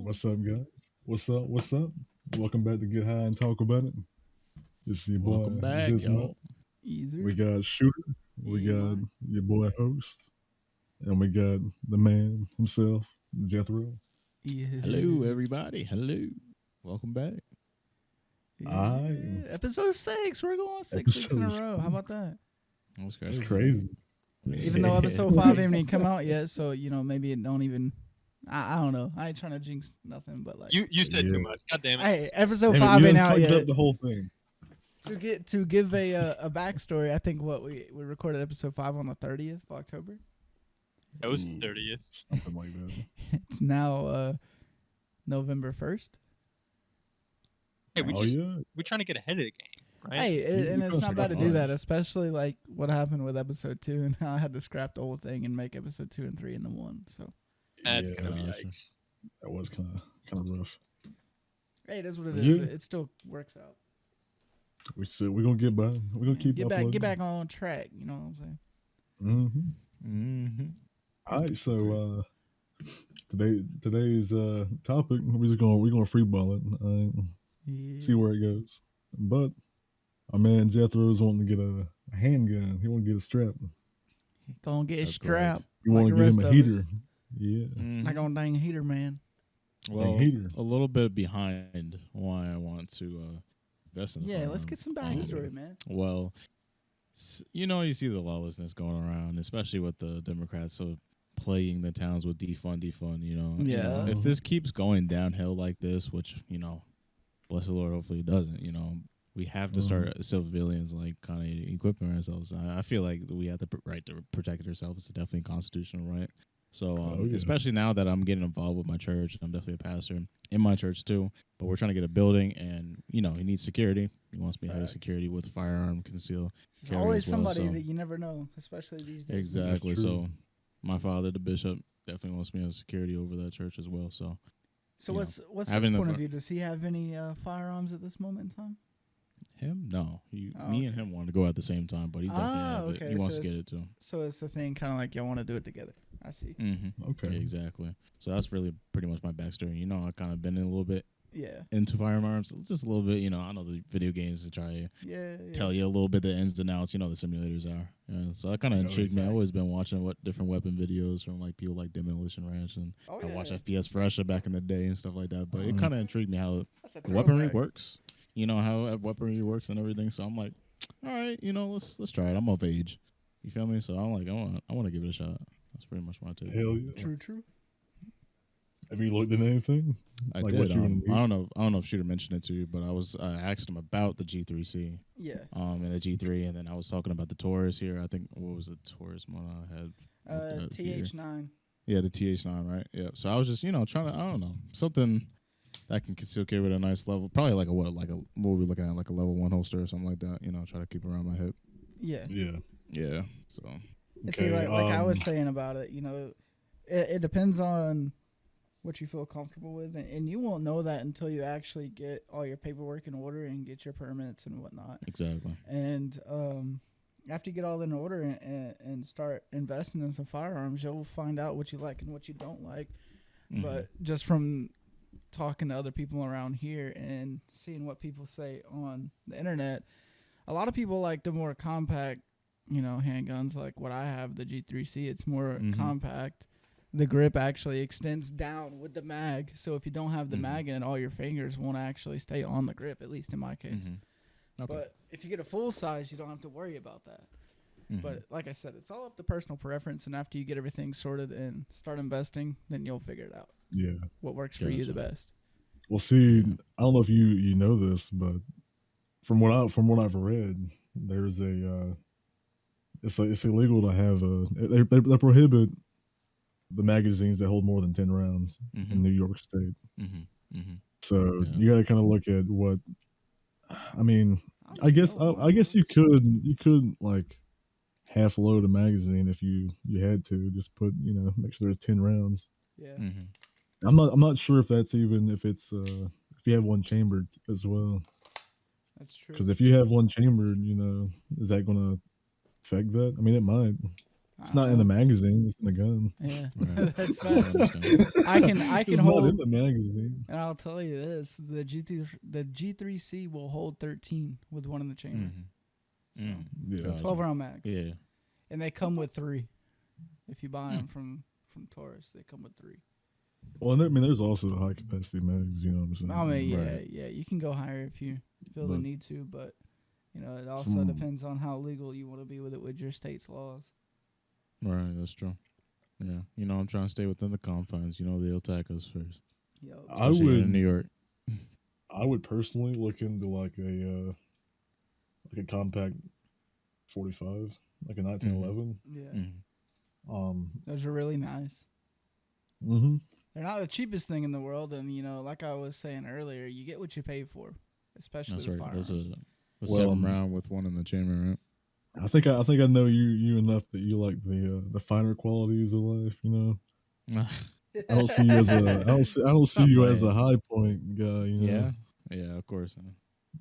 What's up, guys? What's up? What's up? Welcome back to Get High and Talk About It. This is your Welcome boy back, Zizma. yo. Easer. We got Shooter. We Yeah, got man. your boy Host, and we got the man himself, Jethro. Yeah. Hello, everybody. Hello. Welcome back. I Episode 6. We're going 6 weeks in a episode row. How about that? That was That's crazy. crazy. Even though episode 5 ain't even come out yet, so maybe it don't even. I don't know. I ain't trying to jinx nothing, but like, You said Yeah. too much. God damn it. hey, episode Damn it, 5 you ain't done out fucked yet. up the whole thing. To give a backstory, I think we recorded episode 5 on the 30th of October. That was Ooh, 30th. Something like that. It's now November 1st. Hey, Oh yeah. we're trying to get ahead of the game, right? Hey, and you it's posted not bad to on do that, ours. especially like what happened with episode 2 and how I had to scrap the whole thing and make episode 2 and 3 into one. So That's Yeah, gonna be gotcha. yikes. that was kind of rough. hey, it is what it is. Yeah. It still works out. We said we're gonna get by. We're gonna keep get uploading. back on track. You know what I'm saying? Mm-hmm. Mm-hmm. All right, so today's topic we're gonna freeball it. Yeah. See where it goes. But our man Jethro's wanting to get a handgun. He want to get a strap. Gonna get That's strapped. You Like want the to get him rest a of heater. us. Yeah. Like on dang heater, man. Well, heater. a little bit behind why I want to invest in the Yeah, let's firearm. get some backstory, man. Well, you see the lawlessness going around, especially with the Democrats so playing the towns with defund. Yeah. If this keeps going downhill like this, which bless the Lord, hopefully it doesn't. We have to start civilians like kind of equipping ourselves. I feel like we have the right to protect ourselves. It's definitely constitutional right. So, yeah. especially now that I'm getting involved with my church, I'm definitely a pastor in my church too. But we're trying to get a building, and he needs security. He wants me to have Facts. security with firearm conceal. There's carry always as well, somebody so- that you never know, especially these days. Exactly. true. So, my father, the bishop, definitely wants me to have security over that church as well. So, So you what's his having the point of fi- view? Does he have any firearms at this moment in time? him, no, Oh, me okay. and him want to go at the same time, but he definitely have it. okay, He wants so to get it too. So it's the thing, kind of like y'all want to do it together. I see. Mm-hmm. Okay. Yeah, exactly. So that's really pretty much my backstory. I kind of been in a little bit Yeah. into firearms, just a little bit. I know the video games to try to Yeah. tell you a little bit the ins and outs. The simulators are. So that kind of Oh, intrigued me. I've exactly. always been watching what different weapon videos from like people like Demolition Ranch, and Oh, I yeah. watched FPS Fresher back in the day and stuff like that. But it kind of intrigued me how That's a the weaponry throwback. works. How weaponry works and everything. So I'm like, all right, let's try it. I'm of age. You feel me? So I'm like, I want to give it a shot. That's pretty much my take. Hell yeah. True. Have you looked at anything? I Like did. what you gonna I need? don't know if Shooter mentioned it to you, but I asked him about the G3C, Yeah. and the G3, and then I was talking about the Taurus here. I think what was the Taurus one I had? with the gear? TH9. Yeah, the TH9, right? Yeah. So I was just trying to I don't know something that can conceal carry at a nice level. Probably like what were we looking at, like a level 1 holster or something like that. Try to keep around my hip. Yeah. Yeah. Yeah. So And see, like I was saying about it, it depends on what you feel comfortable with, and you won't know that until you actually get all your paperwork in order and get your permits and whatnot. exactly. And after you get all in order and start investing in some firearms, you'll find out what you like and what you don't like. But just from talking to other people around here and seeing what people say on the internet, a lot of people like the more compact, handguns like what I have, the G3C. It's more compact. The grip actually extends down with the mag. So if you don't have the mag in it, all your fingers won't actually stay on the grip, at least in my case. Okay. But if you get a full size, you don't have to worry about that. But like I said, it's all up to personal preference. And after you get everything sorted and start investing, then you'll figure it out. Yeah. What works for you the Gotcha. best. Well, see, I don't know if you know this, but from what I've read, there's it's illegal to have they prohibit the magazines that hold more than 10 rounds in New York State. So Yeah. you got to kind of look at what. I mean, I guess know I guess you models. could like half load a magazine if you had to, just put make sure there's 10 rounds. Yeah. I'm not sure if that's even if it's if you have one chambered as well. That's true. Because if you have one chambered, is that going to affect that? I mean, it might. It's not in the magazine. It's in the gun. Yeah, Right. that's I fine. understand. I can It's not in hold, the magazine. and I'll tell you this: the G3C will hold 13 with one in the chamber, Mhm. Mm. Yeah. Gotcha. 12 round mag, Yeah. and they come with 3. If you buy them from Taurus, they come with 3. Well, I mean, there's also high capacity mags. You know what I'm saying? I mean, yeah, Right. yeah, you can go higher if you feel the But- need to, but it also Some- depends on how legal you want to be with your state's laws. Right. That's true. Yeah. I'm trying to stay within the confines. They'll attack us first. Yo, I Especially here would in New York. I would personally look into like a compact 45, like a 1911. yeah, Mhm. those are really nice. Mm-hmm. They're not the cheapest thing in the world, and like I was saying earlier, you get what you pay for, especially That's the right. That's firearms. a Well, 7 round with one in the chamber, I think I know you enough that you like the finer qualities of life. right? I don't see you as I don't see Stop you as a playing. high point guy. Yeah. Yeah. Of course.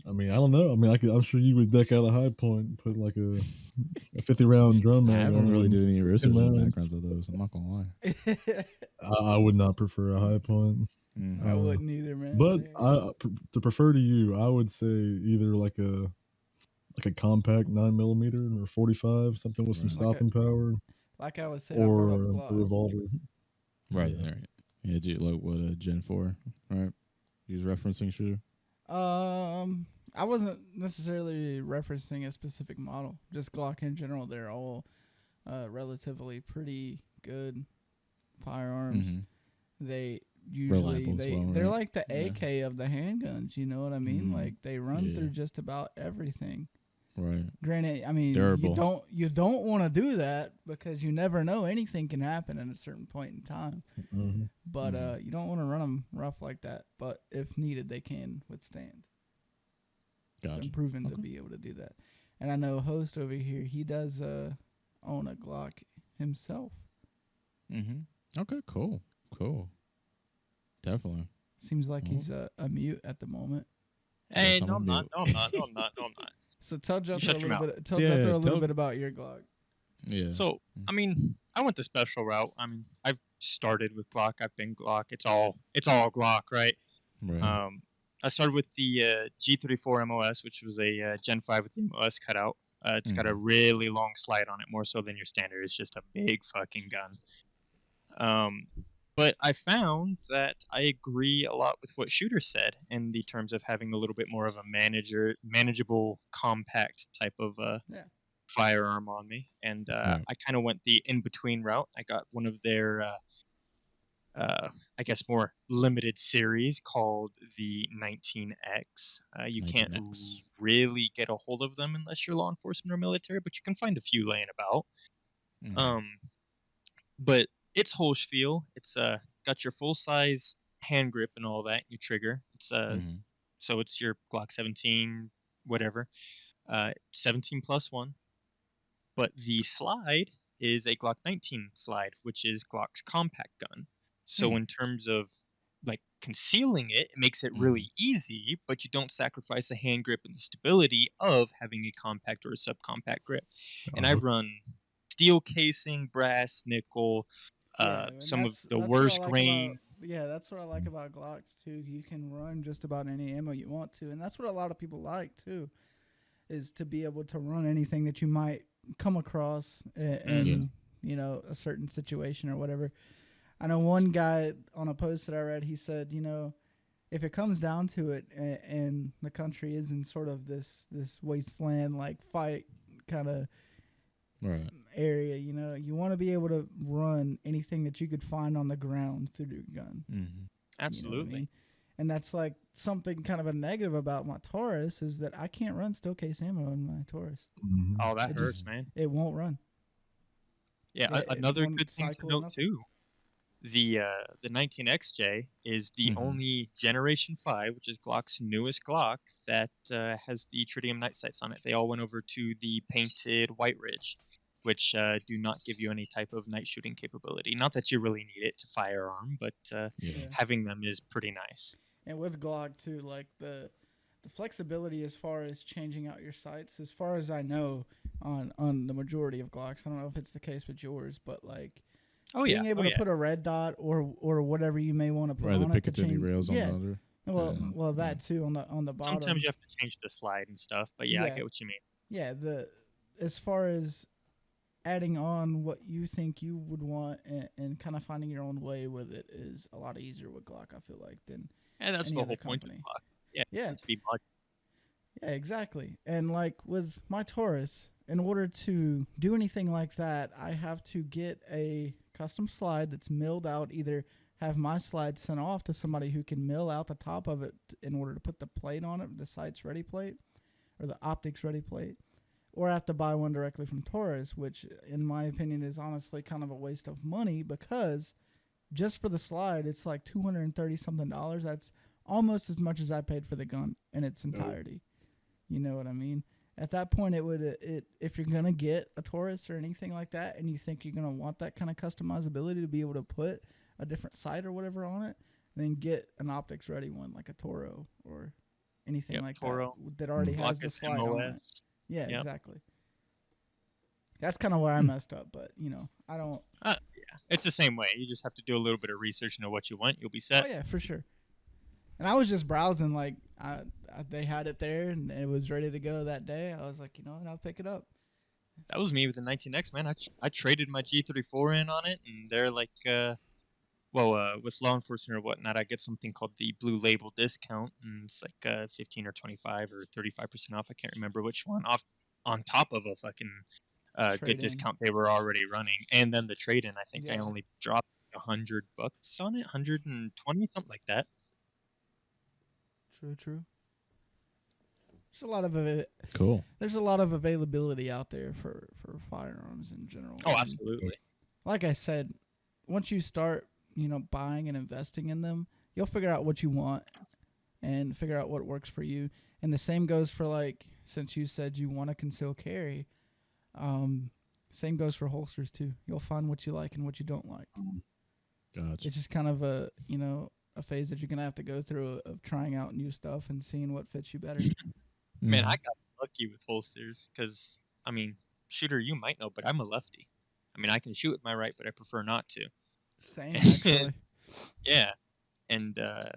I mean, I don't know. I mean, I'm sure you would deck out a high point, and put like a 50 round drum I mag haven't on really it. done any research on the rounds. backgrounds of those. I'm not gonna lie. I would not prefer a high point. Mm. I wouldn't either, man. But Yeah. to prefer to you, I would say either like a compact 9mm or 45, something with some Right. stopping power, Like I was saying, I brought up or a Glock. revolver. Right. Yeah. Right. Yeah. Like what a Gen 4, right? He was referencing shooter. I wasn't necessarily referencing a specific model, just Glock in general. They're all relatively pretty good firearms. Mhm. They usually Reliable as well, they're right? like the Yeah. AK of the handguns. You know what I mean? Mhm. Like they run Yeah. through just about everything. Right. Granted, I mean Durable. you don't want to do that because you never know, anything can happen at a certain point in time. Mhm. But Mhm. you don't want to run them rough like that. But if needed, they can withstand. Gotcha. Been proven to Okay. be able to do that. And I know Host over here, he does own a Glock himself. Okay. Cool. Definitely. Seems like Mhm. he's a mute at the moment. Hey, Yes, I'm no, a I'm not. mute. No, I'm not. No, I'm not. No, I'm not. So tell Jethro a shut your little mouth. bit. Tell Yeah, Jethro a little tell- bit about your Glock. Yeah. So, I mean, I went the special route. I mean, I've started with Glock. I've been Glock. It's all Glock, right? Right. I started with the G34 MOS, which was a Gen 5 with the MOS cutout. It's got a really long slide on it, more so than your standard. It's just a big fucking gun. But I found that I agree a lot with what Shooter said in the terms of having a little bit more of a manageable, compact type of Yeah. firearm on me. And Right. I kind of went the in-between route. I got one of their I guess more limited series called the 19X. You can't 19X. really get a hold of them unless you're law enforcement or military, but you can find a few laying about. Mhm. But it's Holschfeel. It's got your full size hand grip and all that. Your trigger. It's Mhm. so it's your Glock 17, whatever, 17+1. But the slide is a Glock 19 slide, which is Glock's compact gun. So in terms of like concealing it, it makes it really easy, but you don't sacrifice the hand grip and the stability of having a compact or a subcompact grip. And I've run steel casing, brass, nickel, And some of the that's what I worst like grain. that's what I like about Glocks too. You can run just about any ammo you want to, and that's what a lot of people like too, is to be able to run anything that you might come across in a certain situation or whatever. I know one guy on a post that I read, he said, if it comes down to it, and the country is in sort of this wasteland like fight kind of Right. area, you want to be able to run anything that you could find on the ground through your gun. Mhm. You know what I Absolutely. mean? And that's like something kind of a negative about my Taurus, is that I can't run steel case ammo in my Taurus. Mhm. Oh, that It hurts, just- man. It won't run. Yeah, Yeah, it another won't good thing to cycle note enough. too. The 19XJ is the Mhm. only Generation 5, which is Glock's newest Glock, that has the tritium night sights on it. They all went over to the painted White Ridge, which do not give you any type of night shooting capability. Not that you really need it to firearm, but Yeah. having them is pretty nice. And with Glock too, like the flexibility as far as changing out your sights, as far as I know, on the majority of Glocks. I don't know if it's the case with yours, but like Oh being yeah. able Oh to yeah. put a red dot or whatever you may want to put Right, the on it to Picatinny change. rails on Yeah. the under. Well, that too on the bottom. Sometimes you have to change the slide and stuff, but yeah, I Yeah. get what you mean. Yeah, as far as adding on what you think you would want and kind of finding your own way with it is a lot easier with Glock, I feel like, than And that's any the other whole point of company. Glock. Yeah, Yeah. it's be modular. Yeah, exactly. And like with my Taurus, in order to do anything like that, I have to get a custom slide that's milled out, either have my slide sent off to somebody who can mill out the top of it in order to put the plate on it, the sights ready plate or the optics ready plate, or I have to buy one directly from Taurus, which in my opinion is honestly kind of a waste of money because just for the slide, it's like $230 something. That's almost as much as I paid for the gun in its entirety. You know what I mean? At that point, if you're gonna get a Taurus or anything like that, and you think you're gonna want that kind of customizability to be able to put a different sight or whatever on it, then get an optics ready one like a Toro or anything like Toro, that already has the Glockus slide on it. MOS. Yeah, Yep. exactly. That's kind of where I messed up, but I don't. Yeah, it's the same way. You just have to do a little bit of research into what you want. You'll be set. Oh yeah, for sure. And I was just browsing, like they had it there, and it was ready to go that day. I was like, you know what, I'll pick it up. That was me with the 19X, man. I traded my G34 in on it, and they're like, with law enforcement or whatnot, I get something called the Blue Label discount, and it's like 15 or 25 or 35% off. I can't remember which one. Off on top of a fucking good Trade-in. discount they were already running, and then the trade-in. I think I Yeah. only dropped $100 on it, 120, something like that. True. There's a lot of Cool. There's a lot of availability out there for firearms in general. Oh, And absolutely. like I said, once you start, buying and investing in them, you'll figure out what you want and figure out what works for you. And the same goes for, like, since you said you want to conceal carry, same goes for holsters too. You'll find what you like and what you don't like. Gotcha. It's just kind of a phase that you're gonna have to go through of trying out new stuff and seeing what fits you better. Man, I got lucky with holsters because, I mean, shooter, you might know, but I'm a lefty. I mean, I can shoot with my right, but I prefer not to. Same, actually. Yeah. And I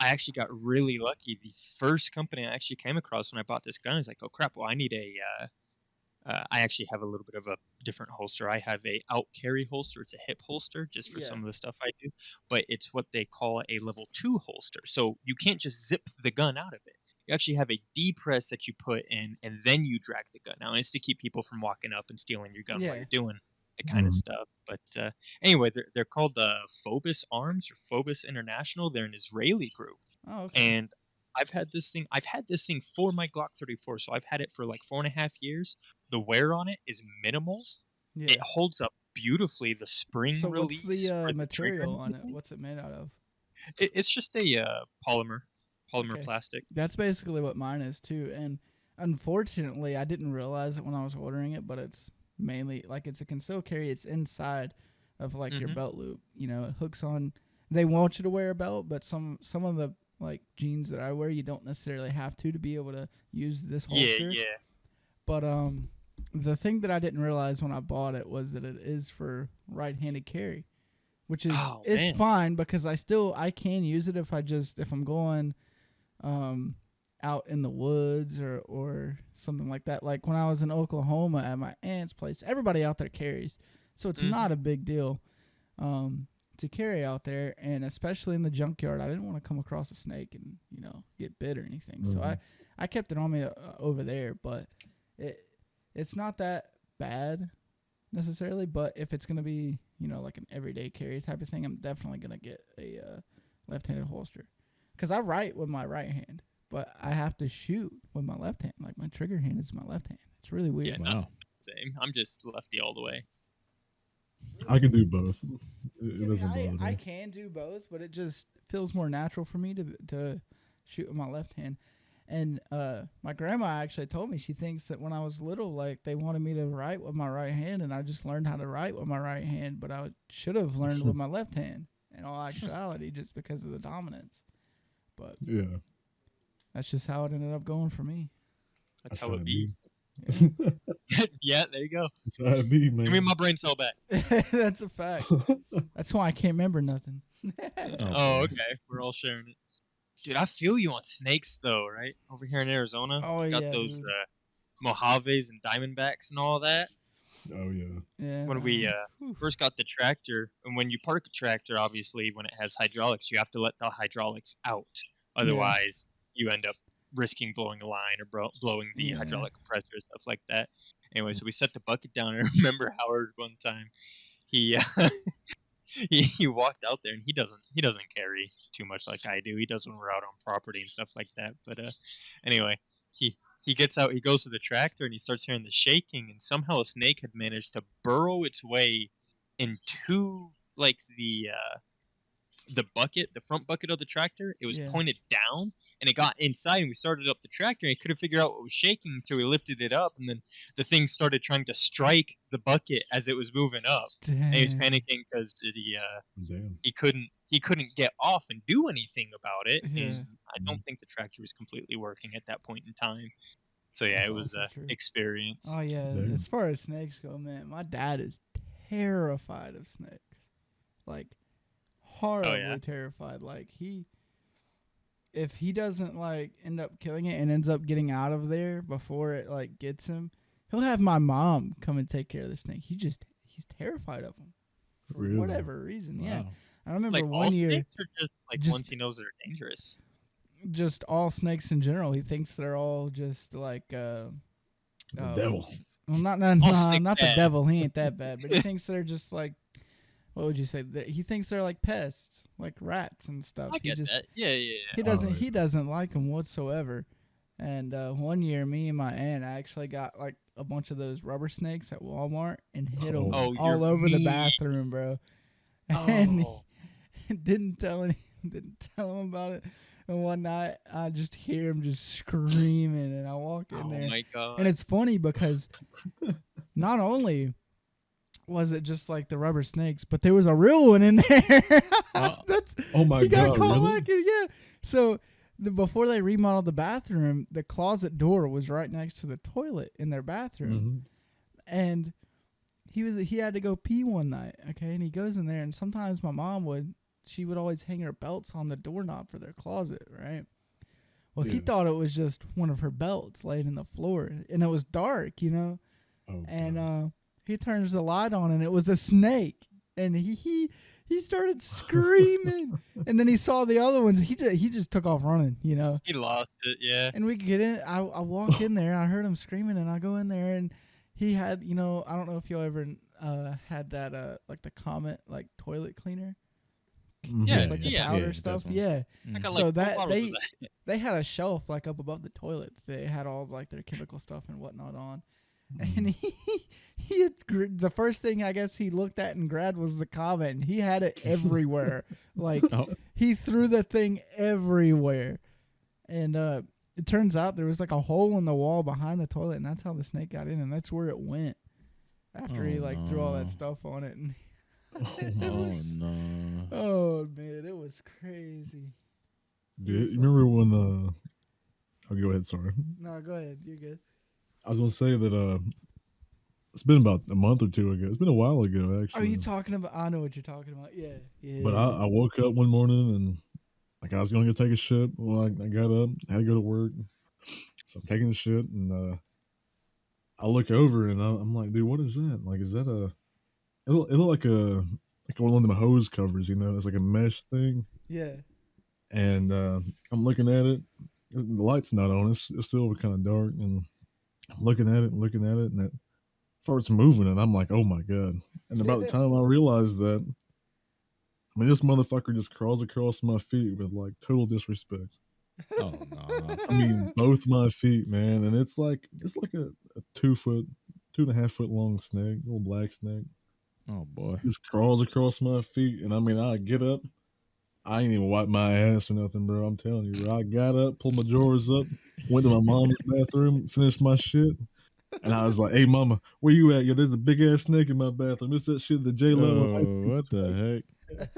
actually got really lucky. The first company I actually came across when I bought this gun is like, oh, crap, well, I need I actually have a little bit of a different holster. I have a out carry holster. It's a hip holster just for Yeah. some of the stuff I do. But it's what they call a level 2 holster. So you can't just zip the gun out of it. You actually have a D-press that you put in, and then you drag the gun out. And it's to keep people from walking up and stealing your gun while Yeah. you're doing that kind of stuff. But anyway, they're called Phobos Arms or Phobos International. They're an Israeli group. Oh, okay. And I've had this thing for my Glock 34, so I've had it for like 4.5 years. The wear on it is minimal. Yeah. It holds up beautifully. The spring So release. what's the for trigger material and on it? everything, What's it made out of? It's just a polymer Okay. plastic. That's basically what mine is too. And unfortunately, I didn't realize it when I was ordering it, but it's mainly like it's a concealed carry. It's inside of like your Mhm. belt loop. It hooks on. They want you to wear a belt, but some of the like jeans that I wear, you don't necessarily have to be able to use this holster. Yeah. But the thing that I didn't realize when I bought it was that it is for right-handed carry, which is Oh, it's man. fine because I can use it if I'm going out in the woods or something like that. Like when I was in Oklahoma at my aunt's place, everybody out there carries, so it's Mhm. not a big deal to carry out there, and especially in the junkyard, I didn't want to come across a snake and get bit or anything. So I kept it on me over there, but it's not that bad necessarily. But if it's gonna be like an everyday carry type of thing, I'm definitely gonna get a left-handed holster because I write with my right hand, but I have to shoot with my left hand. Like my trigger hand is my left hand. It's really weird. Yeah, Wow. Same. I'm just lefty all the way. I can do both. It Yeah, doesn't bother me. I can do both, but it just feels more natural for me to shoot with my left hand. And my grandma actually told me she thinks that when I was little, like they wanted me to write with my right hand, and I just learned how to write with my right hand, but I should have learned with my left hand in all actuality, just because of the dominance. But Yeah. that's just how it ended up going for me. That's That's how how it it be. be. Yeah, there you go. That's how it be, man. Give me my brain cell back. That's a fact. That's why I can't remember nothing. Oh, okay. We're all sharing it. Dude, I feel you on snakes though, right? Over here in Arizona, Oh, got yeah, those dude. Mojaves and Diamondbacks and all that. Oh yeah. Yeah. When we Whew. first got the tractor, and when you park a tractor, obviously when it has hydraulics, you have to let the hydraulics out. Otherwise, you end up risking blowing a line or blowing the Yeah. hydraulic compressor, stuff like that. Anyway, so we set the bucket down, and I remember Howard one time, he he walked out there, and he doesn't carry too much like I do. He does when we're out on property and stuff like that. But anyway, he gets out, he goes to the tractor, and he starts hearing the shaking, and somehow a snake had managed to burrow its way into like the bucket, the front bucket of the tractor. It was Yeah. pointed down, and it got inside, and we started up the tractor, and he couldn't figure out what was shaking until we lifted it up, and then the thing started trying to strike the bucket as it was moving up. And he was Damn. panicking because Damn. he couldn't get off and do anything about it. Yeah. And I don't think the tractor was completely working at that point in time. So yeah, That's it was also a true. experience. Oh yeah. Damn. As far as snakes go, man, my dad is terrified of snakes. Like horribly terrified. Like if he doesn't like end up killing it and ends up getting out of there before it like gets him, he'll have my mom come and take care of the snake. He's terrified of them for Really? whatever reason. Yeah. Wow. I remember Like all one year, snakes, or just like just- ones he knows that are dangerous. just all snakes in general. He thinks they're all just like The devil. Well, not snakes not the bad. devil. He ain't that bad, but he thinks they're just like, what would you say? He thinks they're like pests, like rats and stuff. I get that. Yeah. He doesn't. Alright. He doesn't like them whatsoever. And one year, me and my aunt actually got like a bunch of those rubber snakes at Walmart and hit them Oh, all you're over the mean. bathroom, bro. And Oh, didn't tell him about it. And one night, I just hear him just screaming, and I walk in oh there. my god. And it's funny because not only was it just like the rubber snakes, but there was a real one in there. That's Oh my he got god, caught really? like it, yeah. So before they remodeled the bathroom, the closet door was right next to the toilet in their bathroom, and he had to go pee one night. Okay, and he goes in there, and sometimes my mom would always hang her belts on the doorknob for their closet, right? Well, he Yeah. thought it was just one of her belts laying in the floor, and it was dark, you know. Oh, And God. he turns the light on, and it was a snake. And he started screaming, and then he saw the other ones. He just took off running, you know. He lost it. Yeah. And we get in. I walk in there. I heard him screaming, and I go in there, and he had, you know, I don't know if you ever had that like the Comet like toilet cleaner, Yeah, just like the yeah. powder Yeah, stuff. definitely. Yeah. I got So like that 4 bottles of that. they had a shelf like up above the toilets. They had all like their chemical stuff and whatnot on. And he had the first thing I guess he looked at and grabbed was the Comet, and he had it everywhere. Like Oh. he threw the thing everywhere. And it turns out there was like a hole in the wall behind the toilet, and that's how the snake got in, and that's where it went after he Oh, like threw all that no. stuff on it. And Oh no. oh man, it was crazy. Dude, you remember when oh, go ahead, sorry. No, go ahead. You're good. I was gonna say that it's been about a month or two ago. It's been a while ago, actually. Are you talking about? I know what you're talking about. Yeah, yeah. But I woke up one morning and like I was going to go take a shit. Well, I got up, had to go to work. So I'm taking the shit and I look over and I'm like, dude, what is that? Like, is that it looked like one of them hose covers, you know? It's like a mesh thing. Yeah. And I'm looking at it. The light's not on. It's still kind of dark. And I'm looking at it, and it starts moving. And I'm like, oh my God. And about the time I realized that, I mean, this motherfucker just crawls across my feet with like total disrespect. Oh no. I mean, both my feet, man. And it's like a 2.5 foot long snake, little black snake. Oh boy. Just crawls across my feet. And I mean, I get up. I ain't even wipe my ass or nothing, bro. I'm telling you, bro. I got up, pulled my drawers up, went to my mom's bathroom, finished my shit. And I was like, hey, mama, where you at? Yo, there's a big ass snake in my bathroom. It's that shit that J-Lo. Oh, what the heck?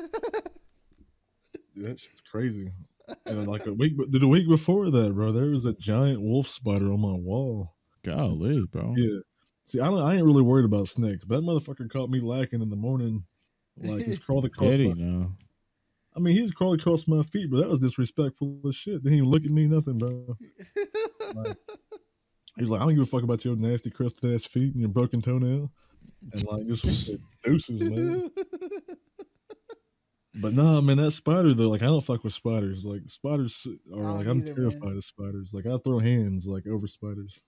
Dude, that shit's crazy. And then like the week before that, bro, there was a giant wolf spider on my wall. Golly, bro. Yeah. See, I ain't really worried about snakes, but that motherfucker caught me lacking in the morning. Like, he's crawled across Did he my. now? I mean, he's crawled across my feet, but that was disrespectful as shit. Didn't even look at me, nothing, bro. Like, he's like, I don't give a fuck about your nasty, crusted ass feet and your broken toenail. And like, just said, deuces, man. But nah, man, that spider though, like I don't fuck with spiders. Like spiders are I like don't I'm either, terrified man. of spiders. Like I throw hands like over spiders.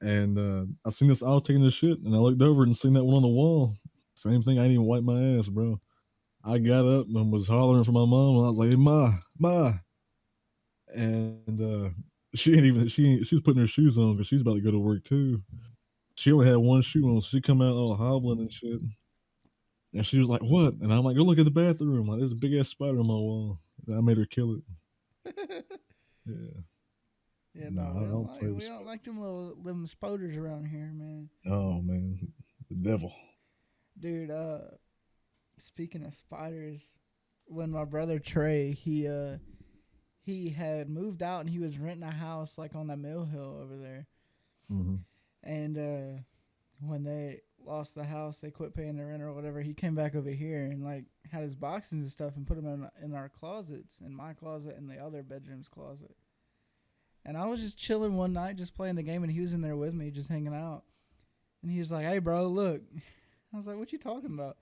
And I seen this. I was taking this shit, and I looked over and seen that one on the wall. Same thing. I didn't even wipe my ass, bro. I got up and was hollering for my mom, and I was like, "Hey, ma," and she ain't even she was putting her shoes on because she's about to go to work too. She only had one shoe on, so she come out all hobbling and shit. And she was like, "What?" And I'm like, "Go look at the bathroom. Like, there's a big ass spider on my wall." And I made her kill it. Yeah. Yeah, No, no, I don't play we with don't like them spoders around here, man. Oh man, the devil. Dude, speaking of spiders, when my brother Trey, he had moved out and he was renting a house like on the Mill Hill over there. Mm-hmm. And when they lost the house, they quit paying the rent or whatever. He came back over here and like had his boxes and stuff and put them in our closets, in my closet and the other bedroom's closet. And I was just chilling one night, just playing the game, and he was in there with me, just hanging out. And he was like, "Hey, bro, look." I was like, "What you talking about?"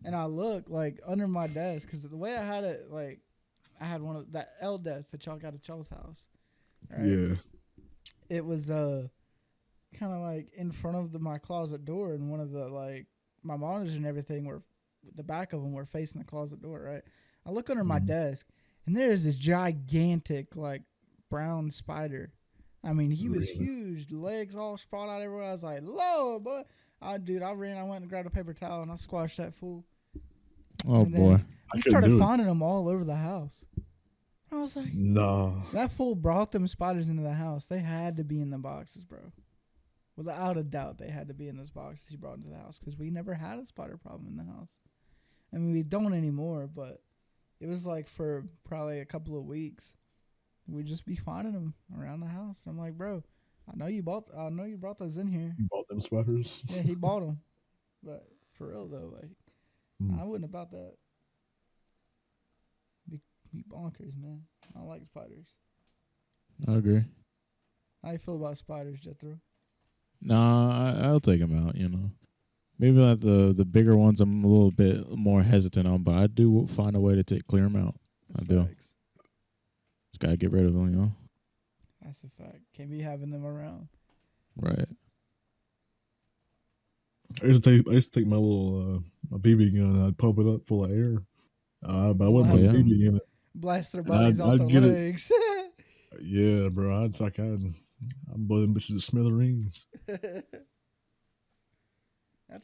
And I look like under my desk because the way I had it, like I had one of that L desk that y'all got at y'all's house. Right? Yeah. It was kind of like in front of my closet door, and one of the like my monitors and everything were the back of them were facing the closet door. Right? I look under my desk, and there's this gigantic like brown spider. I mean, he was huge, legs all sprawled out everywhere. I was like, "Lord, boy!" I went and grabbed a paper towel and I squashed that fool. Oh And boy. we started finding them all over the house. I was like, No. that fool brought them spiders into the house. They had to be in the boxes, bro. Without a doubt, they had to be in those boxes he brought into the house because we never had a spider problem in the house. I mean, we don't anymore, but it was like for probably a couple of weeks. We'd just be finding them around the house. And I'm like, bro, I know you brought those in here. You bought them spiders? Yeah, he bought them. But for real though, like I wouldn't about that. Be bonkers, man. I don't like spiders. I agree. How you feel about spiders, Jethro? Nah, I'll take them out. You know, maybe like the bigger ones I'm a little bit more hesitant on, but I do find a way to clear them out. That's I do. facts. Just gotta get rid of them. You know. That's a fact. Can't be having them around. Right. I used to take my little my BB gun and I'd pump it up full of air. But I wouldn't put a Blast 'em. BB in it. Blast their And bodies off I'd their get it. legs. Yeah, bro. I'd blow them bitches to smithereens. That's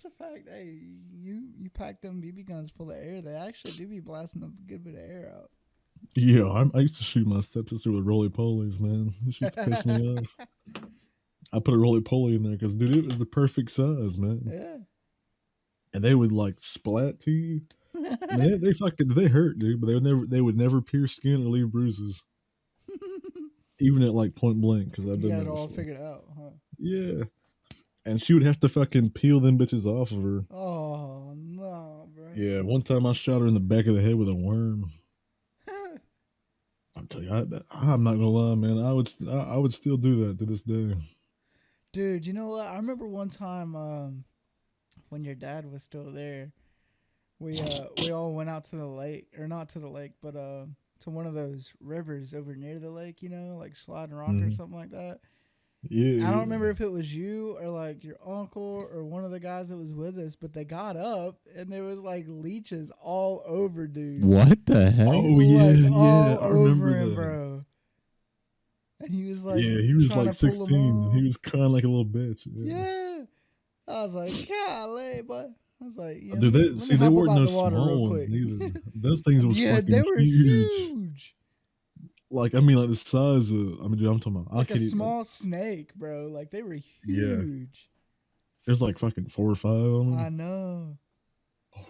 a fact. Hey, you pack them BB guns full of air, they actually do be blasting a good bit of air out. Yeah, I used to shoot my stepsister with roly polies, man. She used to piss me off. I put a roly poly in there because, dude, it was the perfect size, man. Yeah. And they would like splat to you. I mean, they hurt, dude, but they would never pierce skin or leave bruises, even at like point blank. Because I've You done got it that all before. figured out, huh? Yeah, and she would have to fucking peel them bitches off of her. Oh no, bro. Yeah, one time I shot her in the back of the head with a worm. I'm telling you, I'm not gonna lie, man. I would still do that to this day. Dude, you know what? I remember one time when your dad was still there, we all went out to the lake, or not to the lake, but to one of those rivers over near the lake, you know, like Sliding Rock or something like that. Yeah, I don't remember if it was you or like your uncle or one of the guys that was with us, but they got up and there was like leeches all over, dude. What the heck? Oh Like, yeah, all I remember over him, that. bro. And he was like, Yeah, he was trying like to pull 'em 16. And he off. was crying like a little bitch. Yeah. I was like, golly, but I was like, yeah, Dude, let me they hop weren't up out no the water small real ones quick. neither. Those things was Yeah, fucking they were huge. Like, I mean, like the size of, I mean, dude, I'm talking about. Like a small snake, bro. Like they were huge. There's like fucking 4 or 5 of them. I know.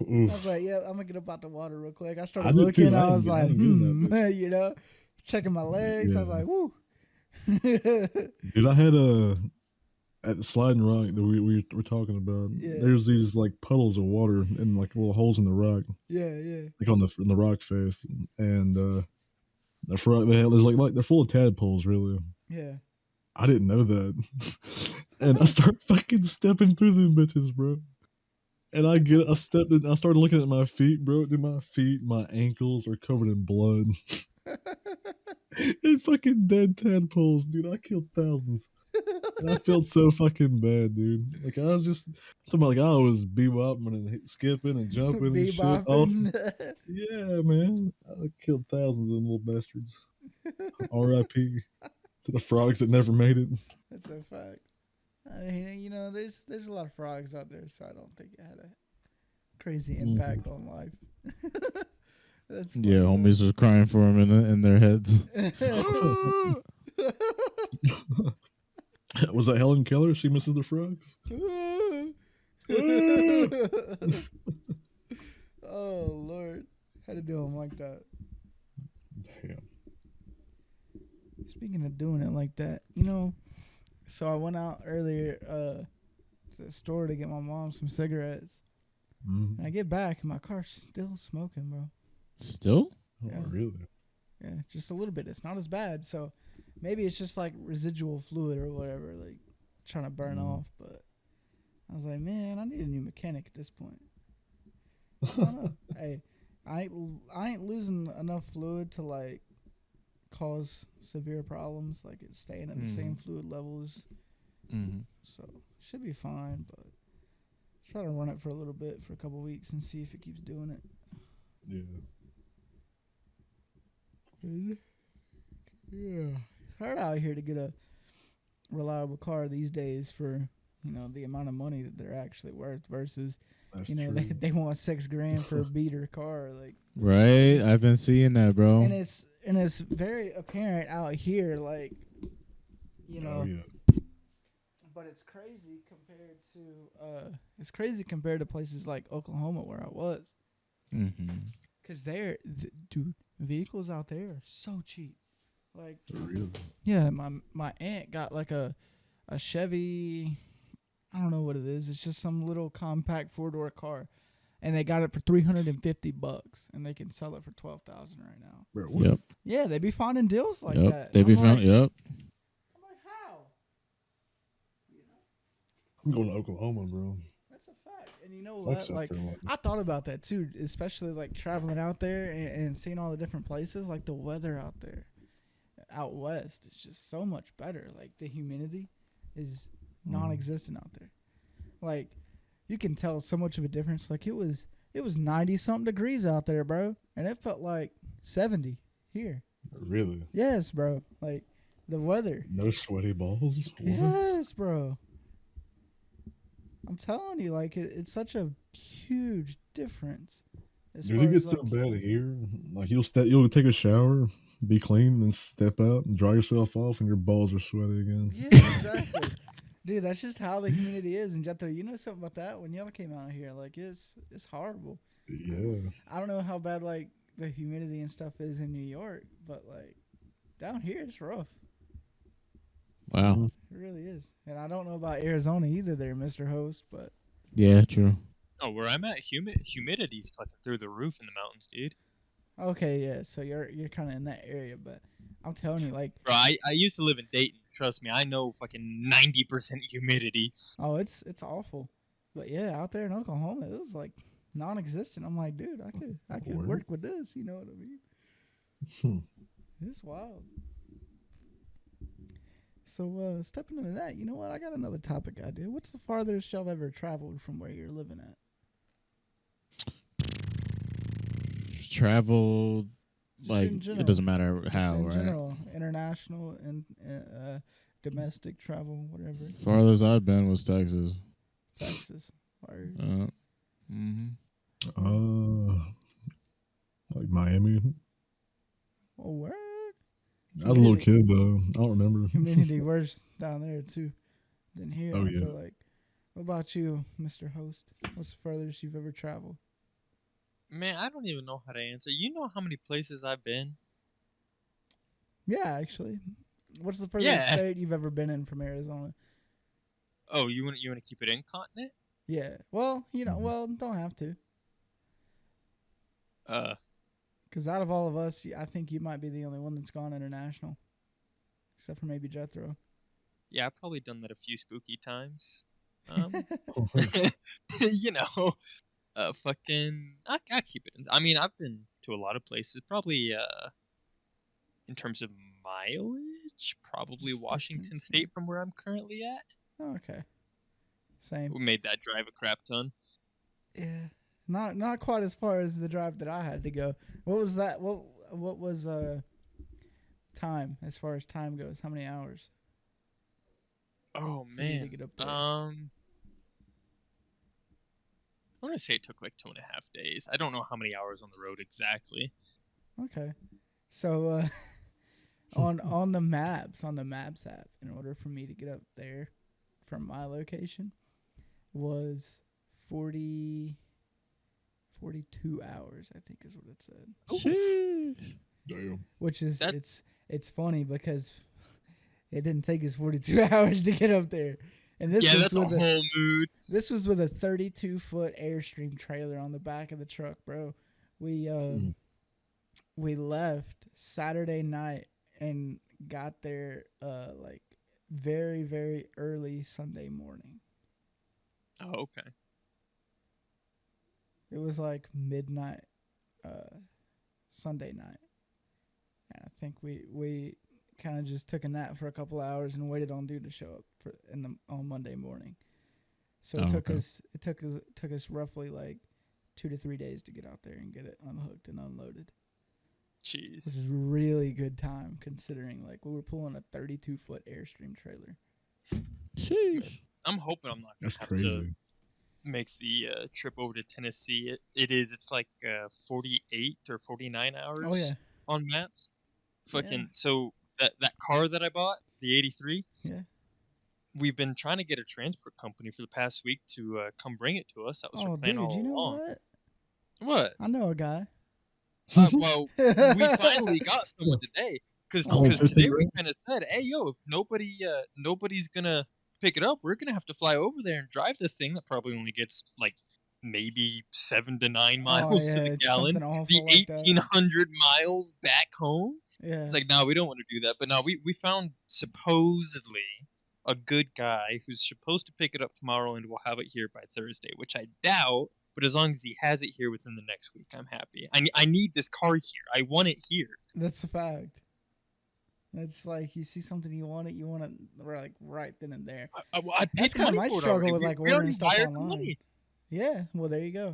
Oof. I was like, yeah, I'm gonna get up out the water real quick. I I started did looking. too. I was like, that you know, checking my legs. I was Yeah. like, woo. Dude, I had at the sliding rock that we were talking about, Yeah. there's these like puddles of water and like little holes in the rock, Yeah. like on the rock face, and the frog there's like they're full of tadpoles. Really, Yeah. I didn't know that, and I start fucking stepping through them bitches, bro. And I stepped in, I started looking at my feet, bro. Dude, my ankles are covered in blood. And fucking dead tadpoles, dude. I killed thousands. And I felt so fucking bad, dude. Like I was just talking about like I was bebopping and skipping and jumping and shit. Oh, Bebopping. yeah, man. I killed thousands of them little bastards. R.I.P. to the frogs that never made it. That's a fact. I mean, you know, there's a lot of frogs out there, so I don't think it had a crazy impact on life. That's funny, Yeah, though. homies was crying for him in their heads. Was that Helen Keller? She misses the frogs. Oh Lord, had to do him like that. Damn. Speaking of doing it like that, you know, so I went out earlier to the store to get my mom some cigarettes, and I get back and my car's still smoking, bro. Still? Oh, Yeah. really? Yeah, just a little bit. It's not as bad, so maybe it's just like residual fluid or whatever, like trying to burn off. But I was like, man, I need a new mechanic at this point. I don't know. Hey, I ain't losing enough fluid to like cause severe problems, like it's staying at the same fluid levels. Mm-hmm. So should be fine, but try to run it for a little bit for a couple weeks and see if it keeps doing it. Yeah. Yeah, it's hard out here to get a reliable car these days for, you know, the amount of money that they're actually worth versus, That's you know, true. they want $6,000 for a beater car, like, Right? I've been seeing that, bro. and it's very apparent out here, like, you know. Oh, yeah. But it's crazy compared to places like Oklahoma where I was, Mm-hmm. because dude, vehicles out there are so cheap. Like, Really? yeah, my aunt got like a Chevy, I don't know what it is. It's just some little compact 4-door car, and they got it for $350, and they can sell it for $12,000 right now. Bro, what? Yep. Yeah, they be finding deals like Yep. that. They be I'm found. like, Yep. I'm like, how? I'm going to Oklahoma, bro. That's a fact. And you know Fuck what? South Like, Carolina. I thought about that too, especially like traveling out there and seeing all the different places. Like the weather out there, out west, is just so much better. Like the humidity is non-existent out there. Like you can tell so much of a difference. Like it was 90 something degrees out there, bro, and it felt like 70 here. Really? Yes, bro. Like the weather. No sweaty balls? What? Yes, bro. I'm telling you, like it's such a huge difference. As Dude, far it gets as, so like, bad here. Like you'll take a shower, be clean, then step out and dry yourself off, and your balls are sweaty again. yeah, exactly. Dude, that's just how the humidity is in Jethro. You know something about that? When y'all came out here, like it's horrible. Yeah. I don't know how bad like the humidity and stuff is in New York, but like down here it's rough. Wow. It really is. And I don't know about Arizona either there, Mr. Host, but Yeah, true. Oh, where I'm at, humidity's fucking through the roof in the mountains, dude. okay, yeah, so you're kind of in that area, but I'm telling you, like, Bro, I used to live in Dayton. Trust me, I know fucking 90% humidity. oh, it's awful. But yeah, out there in Oklahoma, it was like non-existent. I'm like, dude, I could Word. work with this. You know what I mean? It's wild. So, stepping into that, you know what? I got another topic idea. What's the farthest y'all ever traveled from where you're living at? Traveled, Just like, in it general. doesn't matter Just how, in right? general, international and domestic travel, whatever. Farthest I've been was Texas. Texas. Or, Mm-hmm. Like Miami. oh, word. I was a little kid though. I don't remember. Community worse down there too than here. Oh, I yeah. feel like. What about you, Mr. Host? What's the furthest you've ever traveled? Man, I don't even know how to answer. You know how many places I've been? Yeah, actually. What's the furthest Yeah. state you've ever been in from Arizona? Oh, you want to keep it incontinent? Yeah. Well, don't have to. Because out of all of us, I think you might be the only one that's gone international, except for maybe Jethro. Yeah, I've probably done that a few spooky times. You know, fucking, I keep it. I mean, I've been to a lot of places. Probably, in terms of mileage, probably Just Washington distance, State from where I'm currently at. Oh, okay. Same. We made that drive a crap ton. Yeah. Not quite as far as the drive that I had to go. What was that? What was time as far as time goes? How many hours? Oh for you to man. get up there? I want to say it took like 2.5 days. I don't know how many hours on the road exactly. Okay. So on the maps app, in order for me to get up there from my location, was 42 hours, I think is what it said. Sheesh. Damn. Which is That- it's funny because it didn't take us 42 hours to get up there. And this Yeah, was that's a with whole mood. this was with a 32-foot Airstream trailer on the back of the truck, bro. We left Saturday night and got there like very, very early Sunday morning. Oh, okay. It was like midnight Sunday night. And I think we kind of just took a nap for a couple hours and waited on dude to show up on Monday morning. So it took us roughly like 2 to 3 days to get out there and get it unhooked and unloaded. Jeez. Which is really good time considering like we were pulling a 32-foot Airstream trailer. Sheesh. I'm hoping I'm not gonna That's have to crazy. make the trip over to Tennessee. It's like 48 or 49 hours Oh yeah. on maps. Fucking Yeah. so that car that I bought, the 83, Yeah. we've been trying to get a transport company for the past week to come bring it to us. That was our Oh plan dude, all you know along. what? What? I know a guy. Well, we finally got someone today because Oh, today 50 we grand? kind of said, hey yo, if nobody's gonna pick it up, we're gonna have to fly over there and drive the thing that probably only gets like maybe 7 to 9 miles to the it's gallon. something awful The like that. 1,800 miles back home. Yeah. It's like, no, we don't want to do that. But no, we found supposedly a good guy who's supposed to pick it up tomorrow and we'll have it here by Thursday, which I doubt. But as long as he has it here within the next week, I'm happy. I need this car here. I want it here. That's a fact. It's like you see something you want it like right then and there. I paid That's the kinda money my for it struggle already. with, We- like, we already ordering stuff wired the online. money. Yeah, well there you go.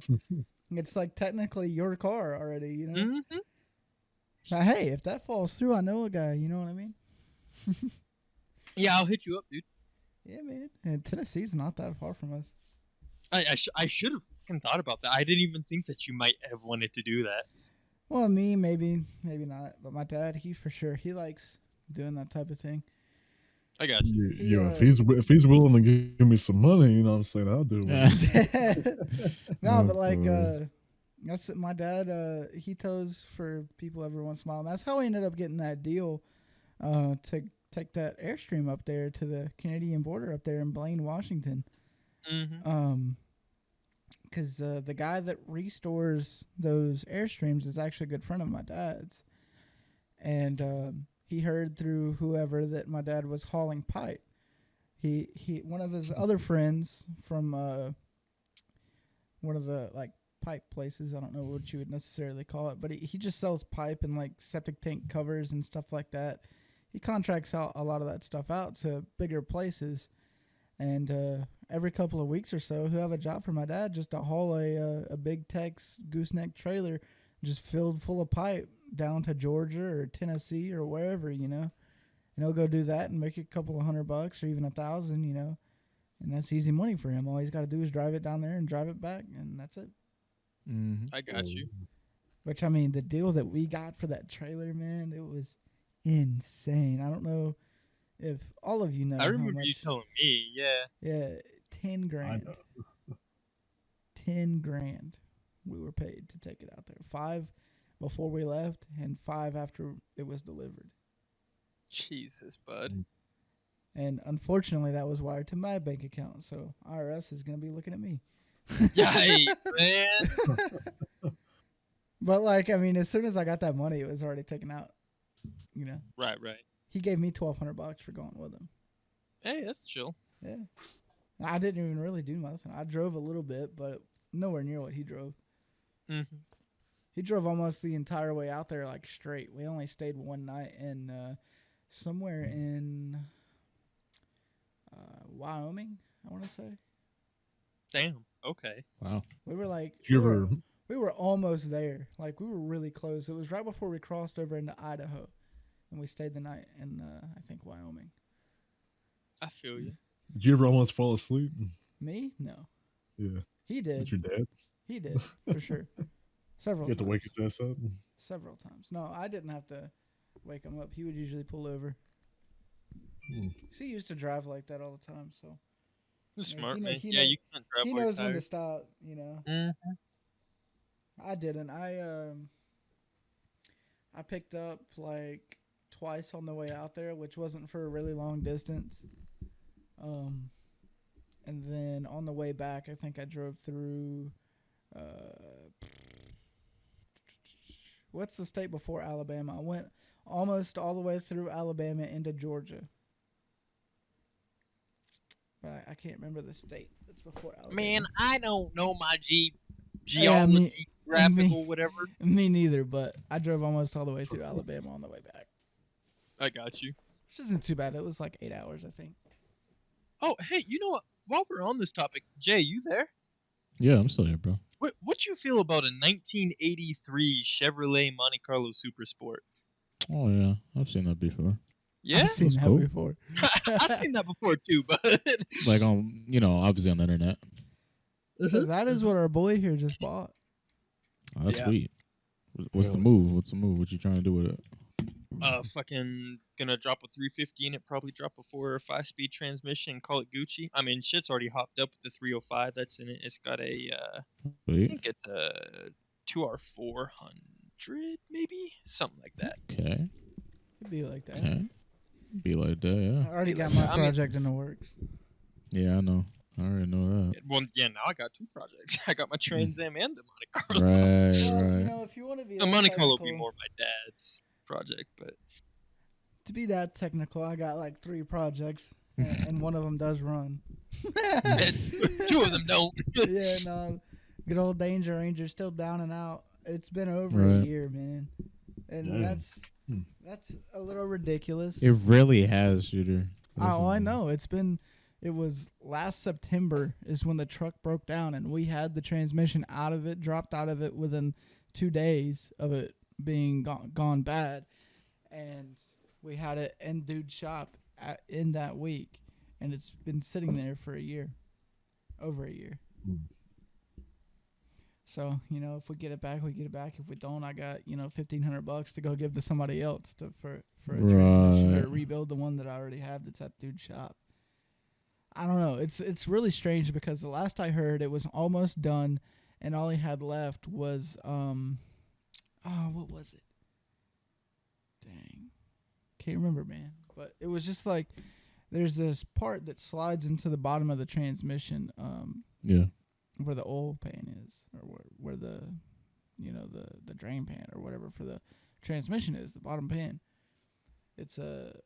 It's like technically your car already, you know. Mhm. Now, hey, if that falls through, I know a guy. You know what I mean? Yeah, I'll hit you up, dude. Yeah, man. And Tennessee's not that far from us. I should have fucking thought about that. I didn't even think that you might have wanted to do that. Well, me maybe not, but my dad, he likes doing that type of thing. I got you. Yeah, if he's willing to give me some money, you know what I'm saying, I'll do it. No, Oh, but like boy. that's my dad. He tows for people every once in a while, and that's how we ended up getting that deal to take that Airstream up there to the Canadian border up there in Blaine, Washington. Mm-hmm. Because the guy that restores those Airstreams is actually a good friend of my dad's, and he heard through whoever that my dad was hauling pipe. He one of his other friends from one of the like pipe places, I don't know what you would necessarily call it, but he just sells pipe and like septic tank covers and stuff like that. He contracts out a lot of that stuff out to bigger places, and every couple of weeks or so he'll have a job for my dad just to haul a big Tex gooseneck trailer just filled full of pipe down to Georgia or Tennessee or wherever, you know. And he'll go do that and make a couple of $100 or even $1,000, you know. And that's easy money for him. All he's got to do is drive it down there and drive it back, and that's it. Mm-hmm. I got you. Which, I mean, the deal that we got for that trailer, man, it was insane. I don't know if all of you know I how remember you much. telling me, yeah. Yeah, 10 I grand. know. 10 grand we were paid to take it out there. 5 before we left and 5 after it was delivered. Jesus, bud. And unfortunately, that was wired to my bank account. So IRS is going to be looking at me. Yikes, man. But like, I mean, as soon as I got that money, it was already taken out. You know, Right. he gave me $1,200 for going with him. Hey, that's chill. Yeah, I didn't even really do nothing. I drove a little bit, but nowhere near what he drove. Mm-hmm. He drove almost the entire way out there like straight. We only stayed one night in somewhere in Wyoming, I want to say. Damn. Okay. Wow. We were like, Did you ever? we were almost there. Like, we were really close. It was right before we crossed over into Idaho, and we stayed the night in, I think, Wyoming. I feel you. Did you ever almost fall asleep? Me? No. Yeah. He With did. your dad? He did, for sure. Several You have to times. wake his ass up. Several times. No, I didn't have to wake him up. He would usually pull over. Hmm. He used to drive like that all the time, so Smart, he know- man. he Yeah, know- you can't drive he while you're knows when to tired. stop, you know. Mm-hmm. I didn't. I picked up like twice on the way out there, which wasn't for a really long distance. And then on the way back, I think I drove through. What's the state before Alabama? I went almost all the way through Alabama into Georgia. But I can't remember the state that's before Alabama. Man, I don't know my Yeah, me- geology, graphical, whatever. Me neither, but I drove almost all the way through Alabama on the way back. I got you. Which isn't too bad. It was like 8 hours, I think. Oh, hey, you know what? While we're on this topic, Jay, you there? Yeah, I'm still here, bro. What you feel about a 1983 Chevrolet Monte Carlo Super Sport? Oh yeah, I've seen that before. Yeah, I've seen That's that cool. before. I've seen that before too, but Like obviously on the internet. So that is what our boy here just bought. Oh, that's Yeah. sweet. What's the Really? move? What's the move? What you trying to do with it? fucking gonna drop a 350 in it, probably drop a 4 or 5-speed transmission, call it Gucci. I mean, shit's already hopped up with the 305 that's in it. It's got a, I Sweet. think it's a 2R400, maybe something like that. Okay. It'd be like that. Okay. Be like that, I yeah. already got I my mean- project in the works. Yeah, I know. I already know that. Well, yeah, now I got 2 projects. I got my Trans Am and the Monte Carlo. Right, Well, right. you know, if you want to be The that Monte Carlo would be technical- more my dad's project, but To be that technical, I got like 3 projects, and one of them does run. 2 of them don't. Yeah, no, good old Danger Ranger still down and out. It's been over a Right. year, man, and Damn. that's a little ridiculous. It really has, shooter. Oh, I Listen, know. It was last September is when the truck broke down, and we had the transmission out of it, dropped out of it within 2 days of it being gone bad, and we had it in dude's shop in that week, and it's been sitting there for a year, over a year. Hmm. So, you know, if we get it back, we get it back. If we don't, I got, $1,500 to go give to somebody else for a transmission or Right. rebuild the one that I already have that's at dude's shop. I don't know. It's really strange because the last I heard it was almost done and all he had left was what was it? Dang. Can't remember, man. But it was just like there's this part that slides into the bottom of the transmission Yeah. where the oil pan is, or where the the drain pan or whatever for the transmission is, the bottom pan. It's a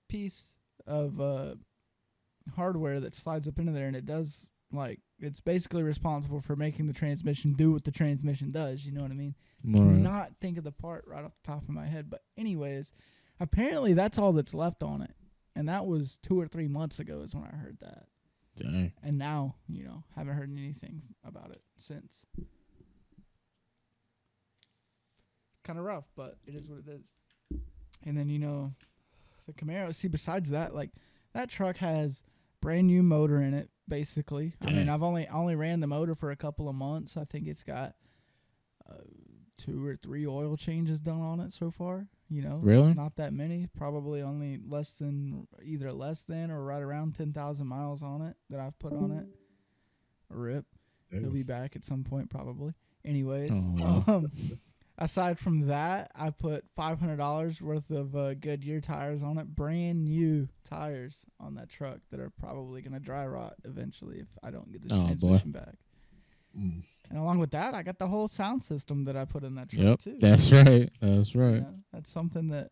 piece of hardware that slides up into there, and it does it's basically responsible for making the transmission do what the transmission does. You know what I mean? All right. Cannot think of the part right off the top of my head, but anyways, apparently that's all that's left on it, and that was 2 or 3 months ago is when I heard that. Dang. And now, haven't heard anything about it since. Kind of rough, but it is what it is. And then, the Camaro, see, besides that, that truck has brand new motor in it, basically. I mean, Dang. I've only ran the motor for a couple of months. I think it's got 2 or 3 oil changes done on it so far. Really? Not that many. Probably only either less than or right around 10,000 miles on it that I've put on it. Rip. He'll Damn. be back at some point probably. Anyways, Oh, wow. aside from that, I put $500 worth of Goodyear tires on it, brand new tires on that truck that are probably gonna dry rot eventually if I don't get this Oh, boy. transmission back. Mm. And along with that, I got the whole sound system that I put in that truck Yep, too. that's right. That's right. Yeah, that's something that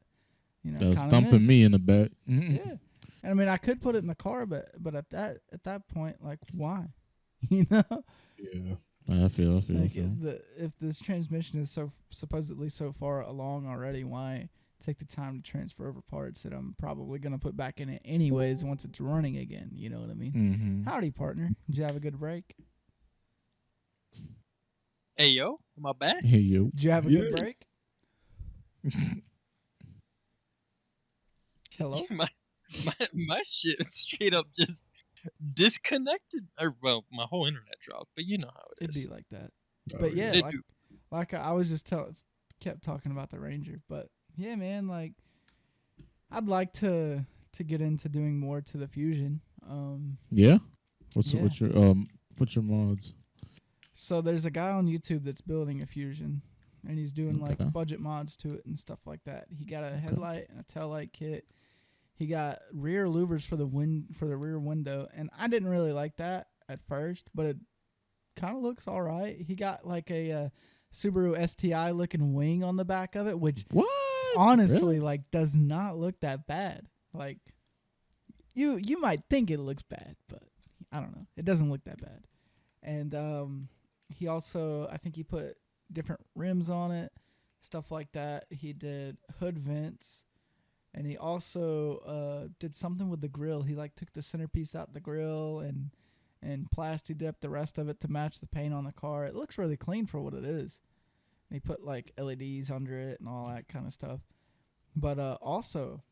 That was kinda thumping miss. me in the back. Mhm. Yeah, and I mean I could put it in the car, but at that point, like why, you know? Yeah. I feel. Like if this transmission is supposedly so far along already, why take the time to transfer over parts that I'm probably gonna put back in it anyways once it's running again? You know what I mean? Mm-hmm. Howdy, partner. Did you have a good break? Hey yo, am I back? Hey, you. Did you have a good Yeah. break? Hello. my shit straight up just disconnected. Or well, my whole internet dropped. But you know how it It'd is. be like that. Oh, But yeah, They like do. like I was just kept talking about the Ranger, but yeah, man, like I'd like to get into doing more to the Fusion. Yeah. Yeah. What's your mods? So there's a guy on YouTube that's building a Fusion, and he's doing like Okay. budget mods to it and stuff like that. He got a headlight and a tail light kit. He got rear louvers for the rear window, and I didn't really like that at first, but it kind of looks all right. He got like a Subaru STI looking wing on the back of it, which What? honestly Really? like does not look that bad. Like you might think it looks bad, but I don't know. It doesn't look that bad. And he also, I think he put different rims on it, stuff like that. He did hood vents, and he also did something with the grill. He like took the centerpiece out the grill and plasti dipped the rest of it to match the paint on the car. It looks really clean for what it is. And he put like LEDs under it and all that kind of stuff. But also,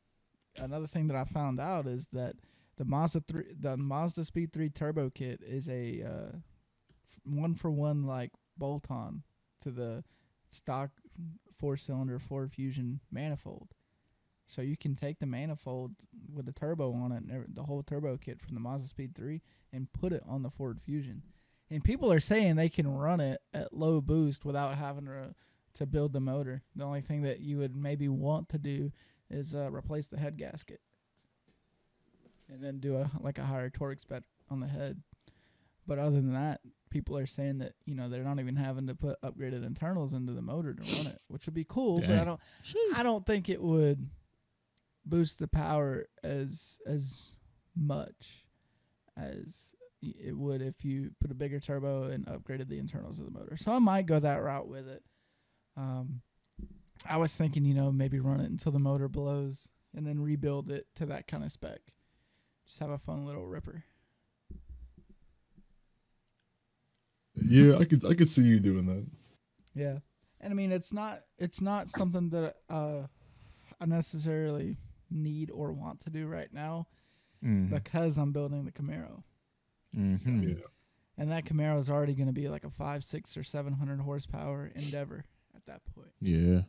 another thing that I found out is that the Mazda Speed 3 Turbo Kit is a 1-for-1 like bolt-on to the stock 4-cylinder Ford Fusion manifold. So you can take the manifold with the turbo on it, and the whole turbo kit from the Mazda Speed 3, and put it on the Ford Fusion. And people are saying they can run it at low boost without having to build the motor. The only thing that you would maybe want to do is replace the head gasket, and then do a higher torque spec on the head. But other than that, people are saying that they're not even having to put upgraded internals into the motor to run it, which would be cool. Dang. But I don't think it would boost the power as much as it would if you put a bigger turbo and upgraded the internals of the motor. So I might go that route with it. I was thinking, maybe run it until the motor blows and then rebuild it to that kind of spec. Just have a fun little ripper. Yeah, I could see you doing that. Yeah. And I mean, it's not something that I necessarily need or want to do right now because I'm building the Camaro. Mm-hmm. Yeah. And that Camaro is already going to be like a 500, 600, or 700 horsepower endeavor at that point. Yeah.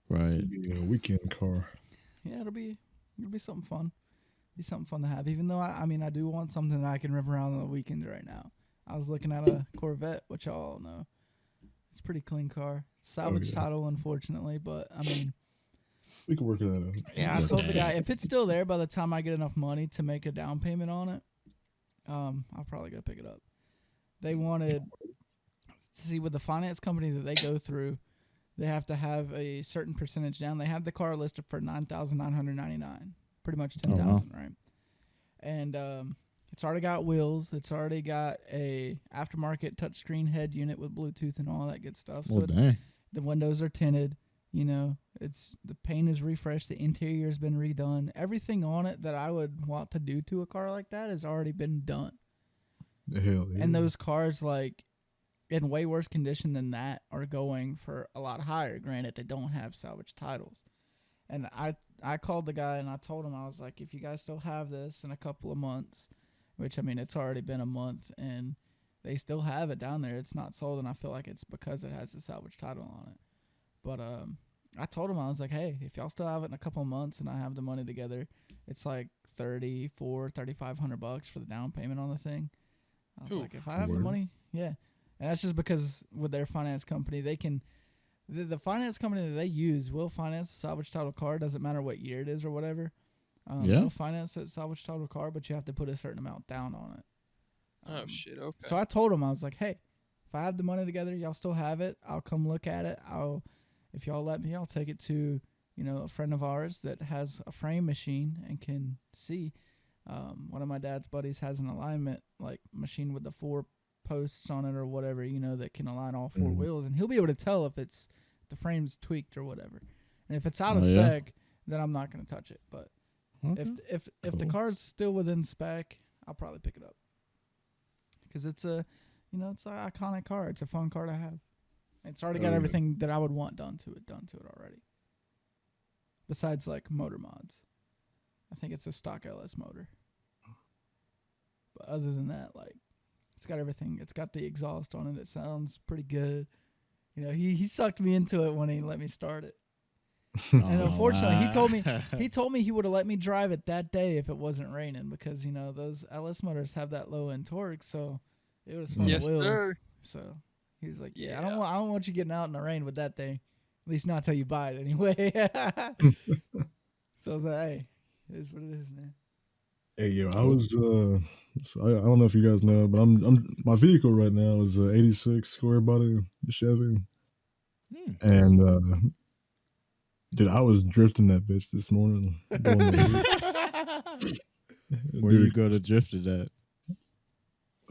Right. Yeah, weekend car. Yeah, it'll be something fun. Be something fun to have. Even though I do want something that I can rip around on the weekends right now. I was looking at a Corvette, which y'all know. It's a pretty clean car. Salvage title, unfortunately, but I mean, We can work that out. yeah, I told the guy if it's still there by the time I get enough money to make a down payment on it, I'll probably go pick it up. They wanted to see with the finance company that they go through, they have to have a certain percentage down. They have the car listed for $9,999, pretty much $10,000, right? And it's already got wheels. It's already got a aftermarket touchscreen head unit with Bluetooth and all that good stuff. So Dang. the windows are tinted. It's the paint is refreshed. The interior has been redone. Everything on it that I would want to do to a car like that has already been done. The hell, yeah. And those cars, like, in way worse condition than that, are going for a lot higher. Granted, they don't have salvage titles. And I called the guy and I told him, I was like, if you guys still have this in a couple of months, which, I mean, it's already been a month, and they still have it down there. It's not sold, and I feel like it's because it has the salvage title on it. But I told him, I was like, hey, if y'all still have it in a couple of months and I have the money together, it's like $3,500 for the down payment on the thing. I was like, if I have the money, yeah. And that's just because with their finance company, they can. The finance company that they use will finance a salvage title car. Doesn't matter what year it is or whatever. Yeah. They'll finance a salvage title car, but you have to put a certain amount down on it. Oh shit. Okay. So I told them, I was like, hey, if I have the money together, y'all still have it. I'll come look at it. If y'all let me, I'll take it to, a friend of ours that has a frame machine and can see. One of my dad's buddies has an alignment machine with the 4 posts on it or whatever, that can align all 4 wheels, and he'll be able to tell if the frame's tweaked or whatever. And if it's out of spec, then I'm not going to touch it. But if the car's still within spec, I'll probably pick it up. Because it's it's an iconic car. It's a fun car to have. It's already got everything that I would want done to it already. Besides motor mods. I think it's a stock LS motor. But other than that, it's got everything. It's got the exhaust on it. It sounds pretty good. He sucked me into it when he let me start it. And unfortunately, he told me he would have let me drive it that day if it wasn't raining because those LS motors have that low end torque, so it was fun Yes, wheels. sir. So he's like, "Yeah, I don't want you getting out in the rain with that thing. At least not till you buy it anyway." So I was like, "Hey, it is what it is, man." Hey, yo, I was so I don't know if you guys know, but I'm my vehicle right now is a '86 square body Chevy, and dude, I was drifting that bitch this morning. Where you go to drift it at?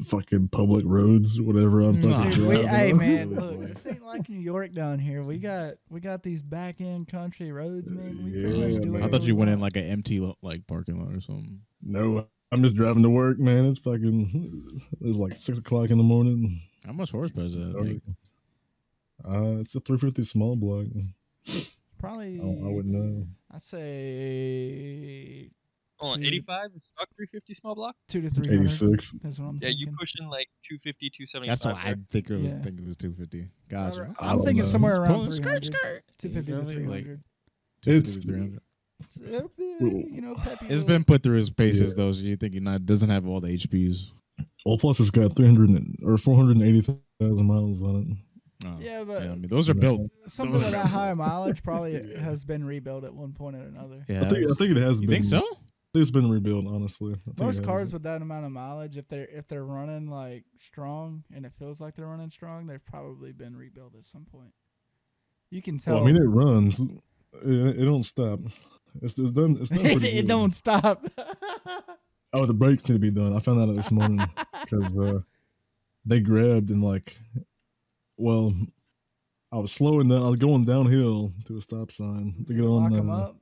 Fucking public roads, whatever I'm fucking Dude, driving hey on. man, look, this ain't like New York down here. We got these back end country roads, man. We pretty much Yeah, do man. I thought whatever you we went in want. like an empty parking lot or something. No, I'm just driving to work, man. It's it's like 6 o'clock in the morning. How much horsepower is that? Like, It's a 350 small block. Probably. I wouldn't know. I'd say. Oh, two- 85 stock 350 small block. 200 to 300. 86. That's what I'm Yeah, thinking. you pushing like 250, 275. that's what I think it was. Yeah. Think it was 250. Gotcha. I I'm don't thinking know. somewhere Just around pulling 300. skirt. 250 to Really? Like, 300. 250 It's- to 300. It'll be, peppy. It's little- been put through its paces Yeah. though, so you think it doesn't have all the HPs. Well, plus it's got 480,000 miles on it. Oh, Yeah, but I mean, those are built. something with that high mileage probably has been rebuilt at one point or another. Yeah, I think it has you been. think so? I think it's been rebuilt, honestly. I think it Most has. cars with that amount of mileage, if they're running strong and it feels like they're running strong, they've probably been rebuilt at some point. You can tell. Well, I mean, it runs. It don't stop. It's done. It's done pretty it good. don't stop. Oh, the brakes need to be done. I found out this morning because they grabbed and well, I was slowing down. I was going downhill to a stop sign to get Lock on 'em up.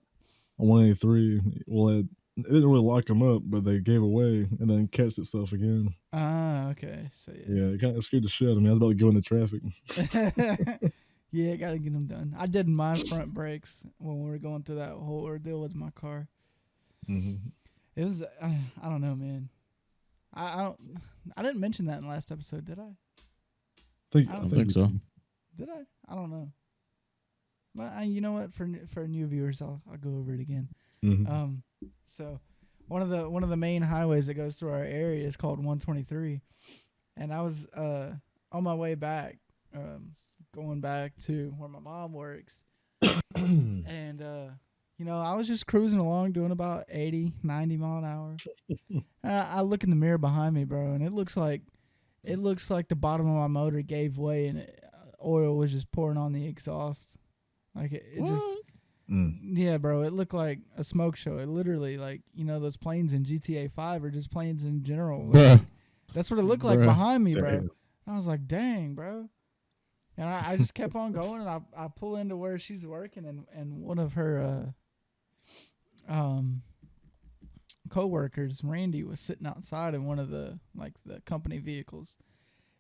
183. Well, it didn't really lock them up, but they gave away and then catched itself again. Ah, okay. So Yeah, it kind of scared the shit out of me. I was about to go into traffic. Yeah, gotta get them done. I did my front brakes when we were going through that whole ordeal with my car. Mm-hmm. It was I don't know, man. I didn't mention that in the last episode, did I? I I don't think so. Did I? I don't know. But you know what? For new viewers, I'll go over it again. Mm-hmm. So one of the main highways that goes through our area is called 123, and I was on my way back, going back to where my mom works, and I was just cruising along doing about 80, 90 mile an hour. I look in the mirror behind me, bro, and it looks like the bottom of my motor gave way and oil was just pouring on the exhaust. Like it just. Yeah, bro. It looked like a smoke show. It literally, those planes in GTA 5 are just planes in general. Like, that's what it looked like behind me, bro. And I was like, dang, bro. And I just kept on going, and I pull into where she's working, and one of her co-workers, Randy, was sitting outside in one of the company vehicles.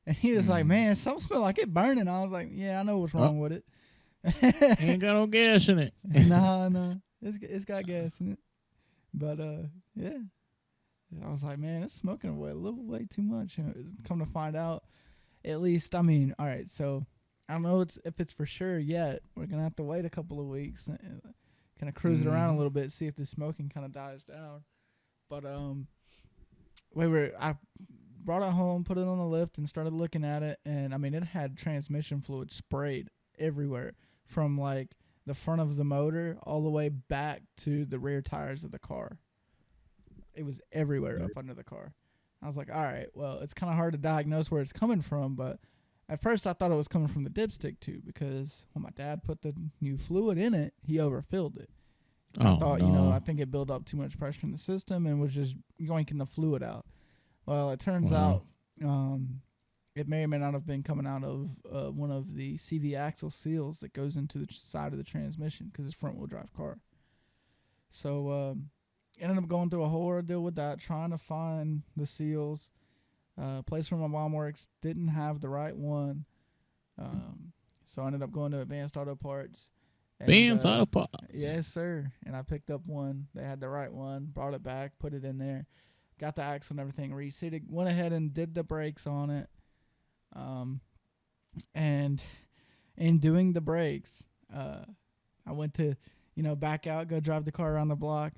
And he was like, man, something smell like it burning. I was like, yeah, I know what's wrong with it. Ain't got no gas in it. Nah, it's got gas in it. But yeah, I was like, man, it's smoking way too much. And come to find out, at least, I mean, all right. So I don't know if it's for sure yet. We're gonna have to wait a couple of weeks, and kind of cruise it around a little bit, see if the smoking kind of dies down. But brought it home, put it on the lift, and started looking at it. And I mean, it had transmission fluid sprayed everywhere from like the front of the motor all the way back to the rear tires of the car. It was everywhere up under the car. I was like, all right, well, it's kind of hard to diagnose where it's coming from, but at first I thought it was coming from the dipstick too, because when my dad put the new fluid in it, he overfilled it. I thought, I think it built up too much pressure in the system and was just yoinking the fluid out. Well, it turns out it may or may not have been coming out of one of the CV axle seals that goes into the side of the transmission because it's a front-wheel drive car. So ended up going through a whole ordeal with that, trying to find the seals. Place where my mom works didn't have the right one. So I ended up going to Advanced Auto Parts. Advanced Auto Parts. Yes, sir. And I picked up one. They had the right one. Brought it back, put it in there. Got the axle and everything reseated. Went ahead and did the brakes on it. And in doing the brakes, I went to, back out, go drive the car around the block.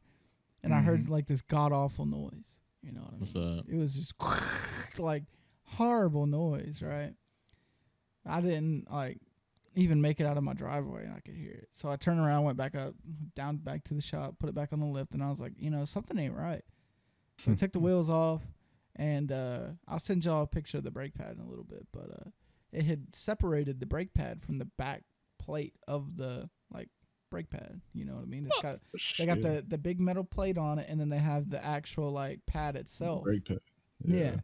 And I heard like this god awful noise. You know what I mean? What's up? It was just like horrible noise, right? I didn't even make it out of my driveway and I could hear it. So I turned around, went back back to the shop, put it back on the lift, and I was like, something ain't right. So I took the wheels off, and I'll send y'all a picture of the brake pad in a little bit, but it had separated the brake pad from the back plate of the brake pad. You know what I mean? It's got they got the big metal plate on it, and then they have the actual pad itself. Brake pad. Yeah.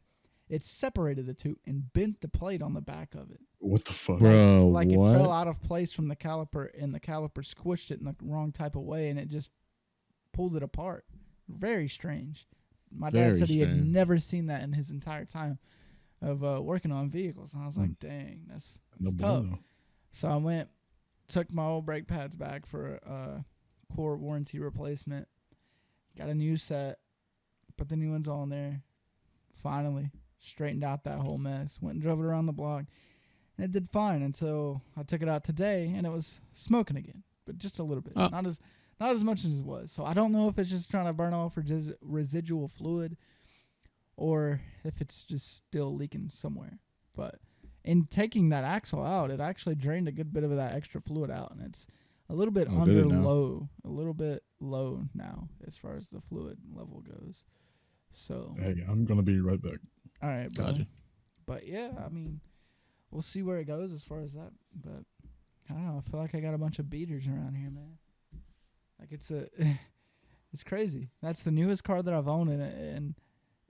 It separated the two and bent the plate on the back of it. What the fuck, bro? Like what? It fell out of place from the caliper, and the caliper squished it in the wrong type of way, and it just pulled it apart. Very strange. My dad said he had never seen that in his entire time of working on vehicles, and I was like, "Dang, that's tough." So I went, took my old brake pads back for a core warranty replacement. Got a new set, put the new ones on there. Finally straightened out that whole mess. Went and drove it around the block, and it did fine until I took it out today, and it was smoking again, but just a little bit, not as much as it was. So I don't know if it's just trying to burn off residual fluid, or if it's just still leaking somewhere. But in taking that axle out, it actually drained a good bit of that extra fluid out, and it's a little bit a little bit low now as far as the fluid level goes. So hey, I'm gonna be right back. All right, bro. Gotcha. But yeah, I mean, we'll see where it goes as far as that. But I don't know. I feel like I got a bunch of beaters around here, man. Like it's crazy. That's the newest car that I've owned, and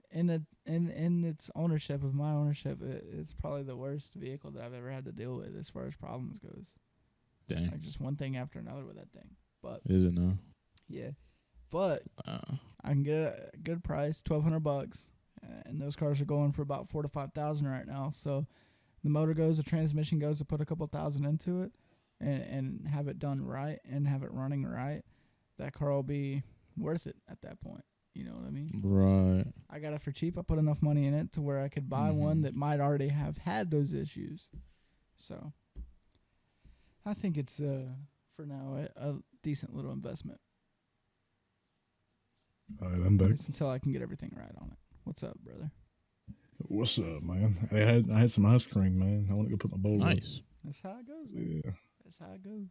in its ownership of my ownership, it's probably the worst vehicle that I've ever had to deal with as far as problems goes. Dang. Like just one thing after another with that thing. But Is it now? yeah, but I can get a good price, $1,200, and those cars are going for about $4,000 to $5,000 right now. So the motor goes, the transmission goes, to put a couple thousand into it, and have it done right and have it running right. That car will be worth it at that point. You know what I mean? Right. I got it for cheap. I put enough money in it to where I could buy one that might already have had those issues. So I think it's for now a decent little investment. All right, I'm back. Just until I can get everything right on it. What's up, brother? What's up, man? I had some ice cream, man. I want to go put my bowl Nice. That's how it goes, man. Yeah. That's how it goes.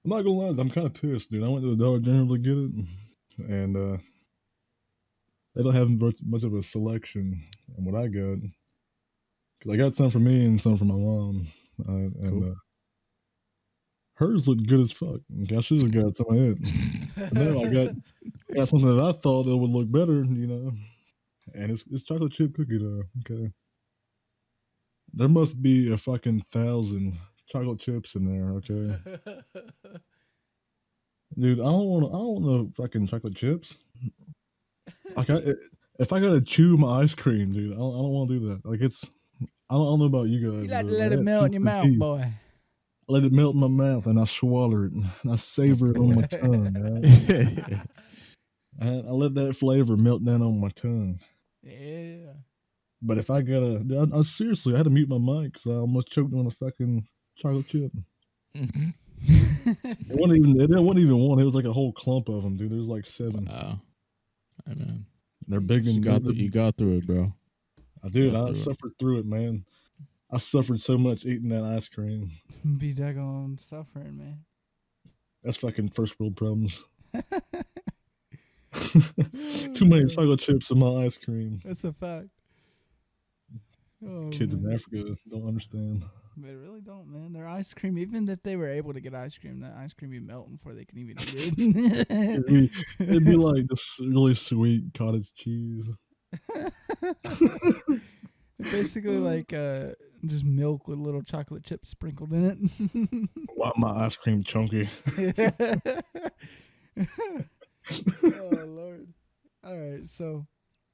I'm not gonna lie, I'm kind of pissed, dude. I went to the Dollar General to get it, and they don't have much of a selection in what I got. Cause I got some for me and some for my mom, and Cool. hers looked good as fuck. I should have got some of it. But no, I got something that I thought that would look better, and it's chocolate chip cookie though. Okay, there must be a fucking 1,000 chocolate chips in there. Okay. Dude, I don't want no fucking chocolate chips. Like if I gotta chew my ice cream, dude, I don't want to do that. Like I don't know about you guys. You like to let it melt in your mouth, boy. I let it melt in my mouth and I swallow it and I savor it on my tongue. Right? I let that flavor melt down on my tongue. Yeah. But if I gotta, I seriously, I had to mute my mic because I almost choked on a fucking chocolate chip. It wasn't even one. It was like a whole clump of them, dude. There's like 7. Wow. Hey, man. They're big and You got through it, bro. I did. Got I through it. suffered through it, man. I suffered so much eating that ice cream. Be daggone suffering, man. That's fucking first world problems. Too many chocolate chips in my ice cream. That's a fact. Oh, Kids in man. Africa don't understand. They really don't, man. Their ice cream, even if they were able to get ice cream, that ice cream be melting before they can even eat it. It'd be like this really sweet cottage cheese. Basically like just milk with little chocolate chips sprinkled in it. Why my ice cream chunky? Oh Lord. All right, so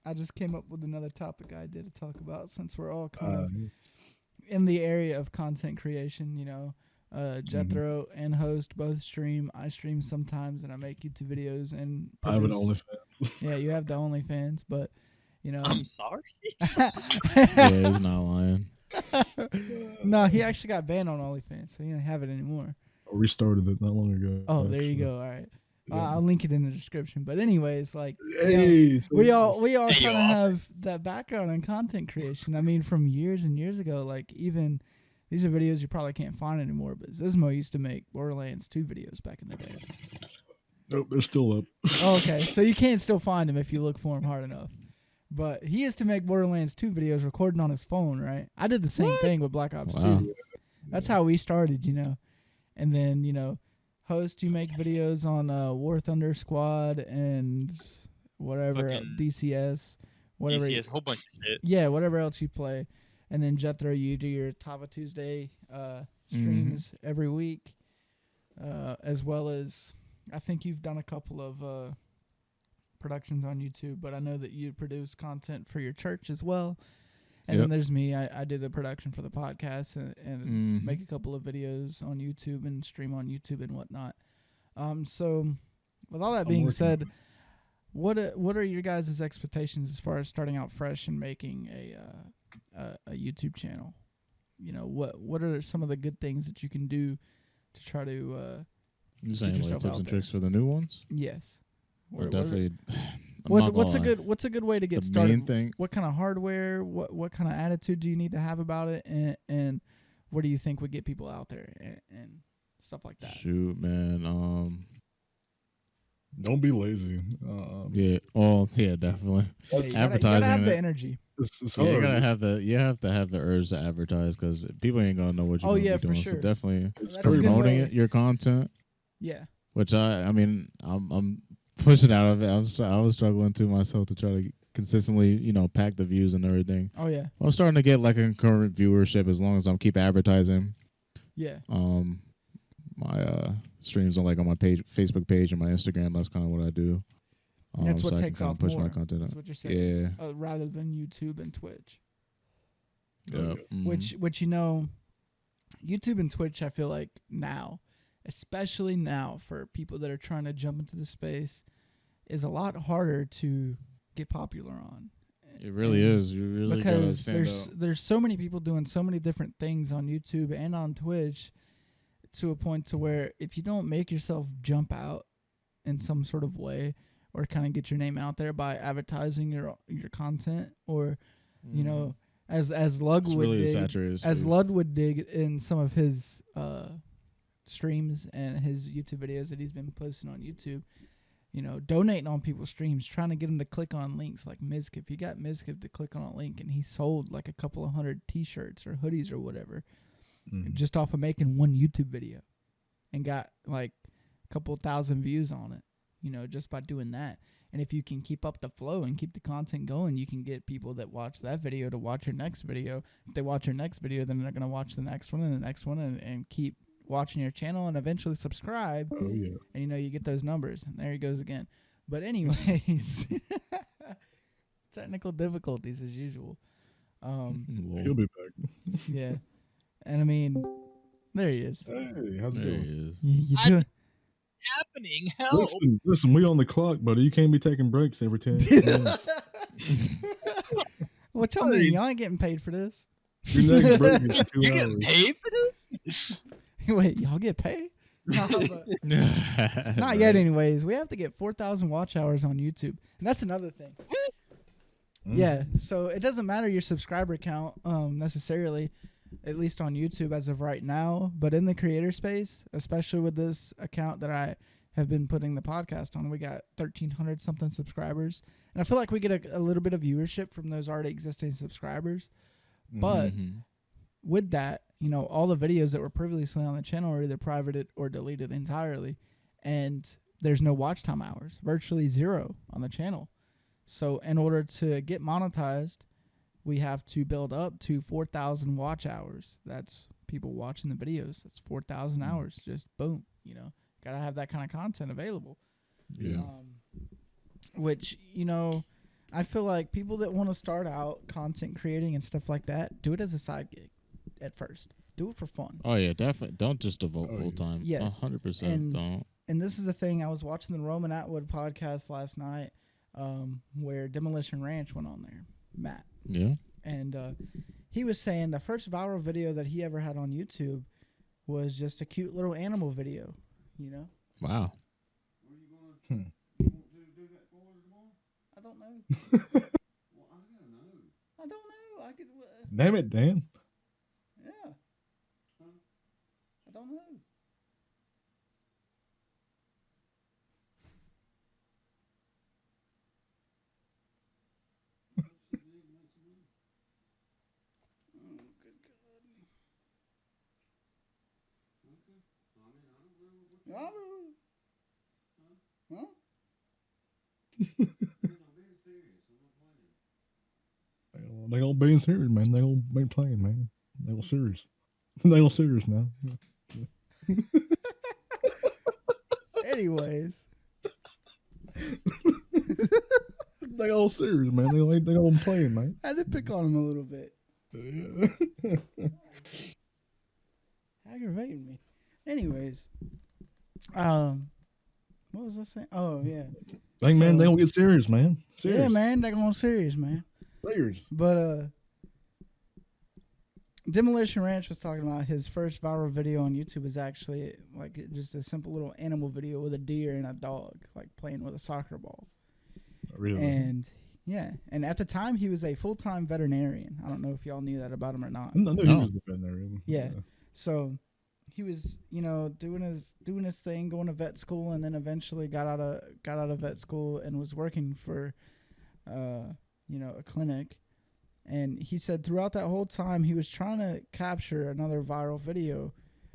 I just came up with another topic idea to talk about since we're all kind of in the area of content creation, you know. Jethro and Host both stream. I stream sometimes, and I make YouTube videos and I have an produce- OnlyFans. Yeah, you have the OnlyFans, but you know. I'm sorry. Yeah, he's not lying. No, he actually got banned on OnlyFans, so he doesn't have it anymore. I restarted it not long ago. Oh, there you actually. go. All right, Yeah. I'll link it in the description. But anyways, like you know, Hey, so we all Hey, kind of y'all. have that background in content creation. I mean, from years and years ago, like even these are videos you probably can't find anymore. But Zizmo used to make Borderlands 2 videos back in the day. Nope, they're still up. Oh, okay, so you can still find him if you look for him hard enough. But he used to make Borderlands 2 videos recording on his phone, right? I did the same thing with Black Ops 2. Wow. That's how we started, you know. And then, you know, Host, you make videos on War Thunder Squad and whatever, Fucking DCS, whatever. DCS, whole bunch of shit. Yeah, whatever else you play. And then Jethro, you do your Tava Tuesday streams every week, as well as I think you've done a couple of productions on YouTube, but I know that you produce content for your church as well. And then Yep. there's me. I do the production for the podcast and Mhm. make a couple of videos on YouTube and stream on YouTube and whatnot. So with all that I'm being working said, what are your guys' expectations as far as starting out fresh and making a YouTube channel? You know, what are some of the good things that you can do to try to You saying like yourself tips out and there. tricks for the new ones? yes. Or What are- definitely. I'm What's not what's a gonna lie. good what's a good way to get The started? main thing. What kind of hardware? What kind of attitude do you need to have about it? And what do you think would get people out there and stuff like that? Shoot, man. Don't be lazy. Yeah. Oh, yeah, definitely. Yeah, That's- you gotta advertising have the it. energy. It's Yeah, hard. you gotta have the. You have to have the urge to advertise because people ain't gonna know what you're Oh, gonna yeah, be for doing. sure. So definitely It's That's a good promoting way. it, your content. Yeah. Which I mean, I'm pushing out of it. I was struggling to myself to try to consistently, pack the views and everything. Oh yeah. I'm starting to get like a concurrent viewership as long as I'm keep advertising. Yeah. My streams on my Facebook page and my Instagram. That's kind of what I do. That's what so I can takes kinda off push more. my content That's out. what you're saying. Yeah. Rather than YouTube and Twitch, Yeah. which YouTube and Twitch, I feel like now, especially now for people that are trying to jump into the space, is a lot harder to get popular on. It really And- is. You really gotta because stand out. there's so many people doing so many different things on YouTube and on Twitch to a point to where if you don't make yourself jump out in some sort of way or kind of get your name out there by advertising your content or as Lug It's would really a dig, saturated as space. Lud would dig in some of his streams and his YouTube videos that he's been posting on YouTube, donating on people's streams, trying to get them to click on links like Mizkif. He got Mizkif to click on a link and he sold like a couple of 100 t-shirts or hoodies or whatever just off of making one YouTube video and got like a couple thousand views on it, just by doing that. And if you can keep up the flow and keep the content going, you can get people that watch that video to watch your next video. If they watch your next video, then they're going to watch the next one and the next one and keep watching your channel and eventually subscribe. Oh yeah. And, you get those numbers. And there he goes again. But anyways, technical difficulties as usual. Lol. He'll be back. Yeah. And I mean, there he is. Hey, how's it There going? he is. You I- doing? Happening? Help! Listen, we on the clock, buddy. You can't be taking breaks every 10 minutes. What y'all mean? Y'all ain't getting paid for this. Your next break is 2 You getting hours. paid for this? Wait, y'all get paid? No, but not yet anyways. We have to get 4,000 watch hours on YouTube. And that's another thing. Yeah, so it doesn't matter your subscriber count necessarily, at least on YouTube as of right now. But in the creator space, especially with this account that I have been putting the podcast on, we got 1,300 something subscribers, and I feel like we get a little bit of viewership from those already existing subscribers. But with that, you know, all the videos that were previously on the channel are either privated or deleted entirely, and there's no watch time hours, virtually zero on the channel. So in order to get monetized, we have to build up to 4,000 watch hours. That's people watching the videos. That's 4,000 hours. Just boom, you know, gotta have that kind of content available. Yeah. Which, you know, I feel like people that want to start out content creating and stuff like that, do it as a side gig at first. Do it for fun. Oh yeah, definitely. Don't just devote full time. Yes. 100%. Don't. And this is the thing. I was watching the Roman Atwood podcast last night, where Demolition Ranch went on there, Matt. Yeah. And he was saying the first viral video that he ever had on YouTube was just a cute little animal video, you know? Wow. I don't know. I don't know. I could. Damn it, Dan. Yeah. I don't know. Huh? They gonna be serious, man. They gonna be playing, man. They gonna serious. They gonna serious now. Anyways. They all serious, man. They gonna playing, man. I had to pick on him a little bit. Aggravating me. Anyways. What was I saying? Oh, yeah. Man, they gonna get serious, man. Serious. Yeah, man. They're going serious, man. Serious. But, Demolition Ranch was talking about his first viral video on YouTube is actually like just a simple little animal video with a deer and a dog, like playing with a soccer ball. Really? And yeah, and at the time he was a full-time veterinarian. I don't know if y'all knew that about him or not. I knew he was a veterinarian. Yeah. So he was, you know, doing his thing, going to vet school, and then eventually got out of vet school and was working for, you know, a clinic. And he said throughout that whole time he was trying to capture another viral video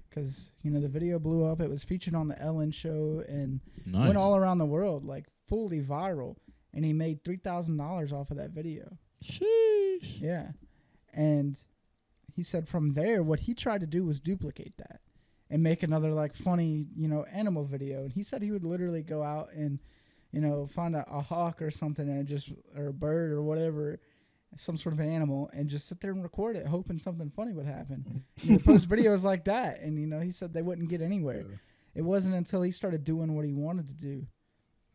because, you know, the video blew up. It was featured on the Ellen show and went all around the world, like fully viral. And he made $3,000 off of that video. Sheesh. Yeah. And he said from there, what he tried to do was duplicate that and make another like funny, you know, animal video. And he said he would literally go out and, you know, find a hawk or something or a bird or whatever, some sort of animal, and just sit there and record it, hoping something funny would happen. He would post videos like that, and, you know, he said they wouldn't get anywhere. Yeah. It wasn't until he started doing what he wanted to do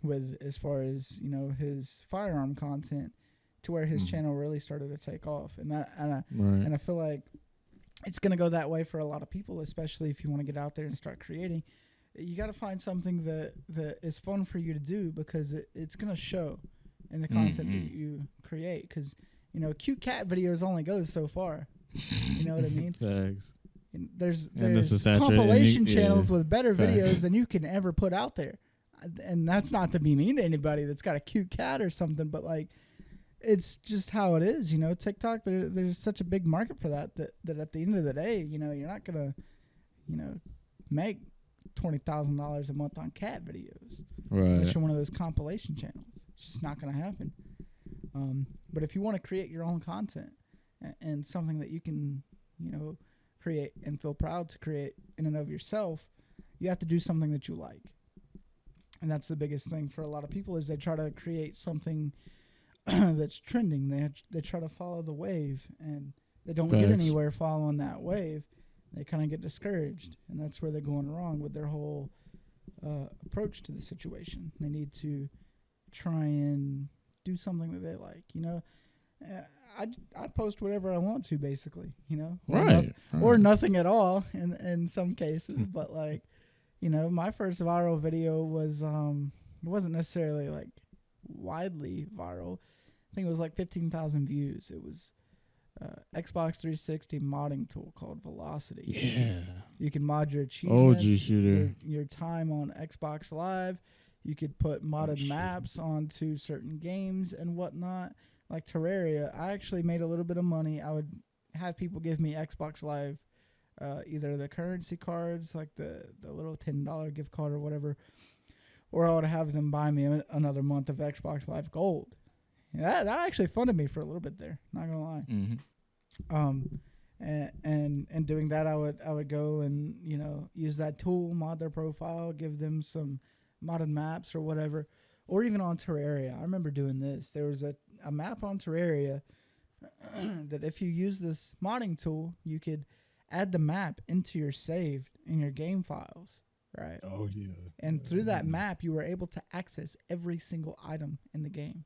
with, as far as, you know, his firearm content, to where his channel really started to take off. And I feel like it's going to go that way for a lot of people, especially if you want to get out there and start creating. You got to find something that is fun for you to do, because it's going to show in the content that you create. Because, you know, cute cat videos only goes so far. You know what I mean? Facts. And there's saturated, compilation yeah. channels with better Facts. videos than you can ever put out there. And that's not to be mean to anybody that's got a cute cat or something, but like, it's just how it is, you know. TikTok, there's such a big market for that at the end of the day, you know, you're not gonna, you know, make $20,000 a month on cat videos, Right. unless you're one of those compilation channels. It's just not gonna happen. But if you want to create your own content and something that you can, you know, create and feel proud to create in and of yourself, you have to do something that you like. And that's the biggest thing for a lot of people, is they try to create something that's trending. They try to follow the wave, and they don't get Facts. anywhere following that wave. They kind of get discouraged, and that's where they're going wrong with their whole approach to the situation. They need to try and do something that they like, you know. I post whatever I want to, basically, you know, or nothing at all in some cases. But like, you know, my first viral video was it wasn't necessarily like widely viral. I think it was like 15,000 views. It was Xbox 360 modding tool called Velocity. Yeah. You can mod your achievements, shooter. your time on Xbox Live. You could put modded maps onto certain games and whatnot. Like Terraria, I actually made a little bit of money. I would have people give me Xbox Live, either the currency cards, like the little $10 gift card or whatever, or I would have them buy me another month of Xbox Live Gold. That actually funded me for a little bit there. Not gonna lie. And doing that, I would go and use that tool, mod their profile, give them some modded maps or whatever, or even on Terraria. I remember doing this. There was a map on Terraria that if you use this modding tool, you could add the map into your saved in your game files, right? Oh yeah. And through that map, you were able to access every single item in the game.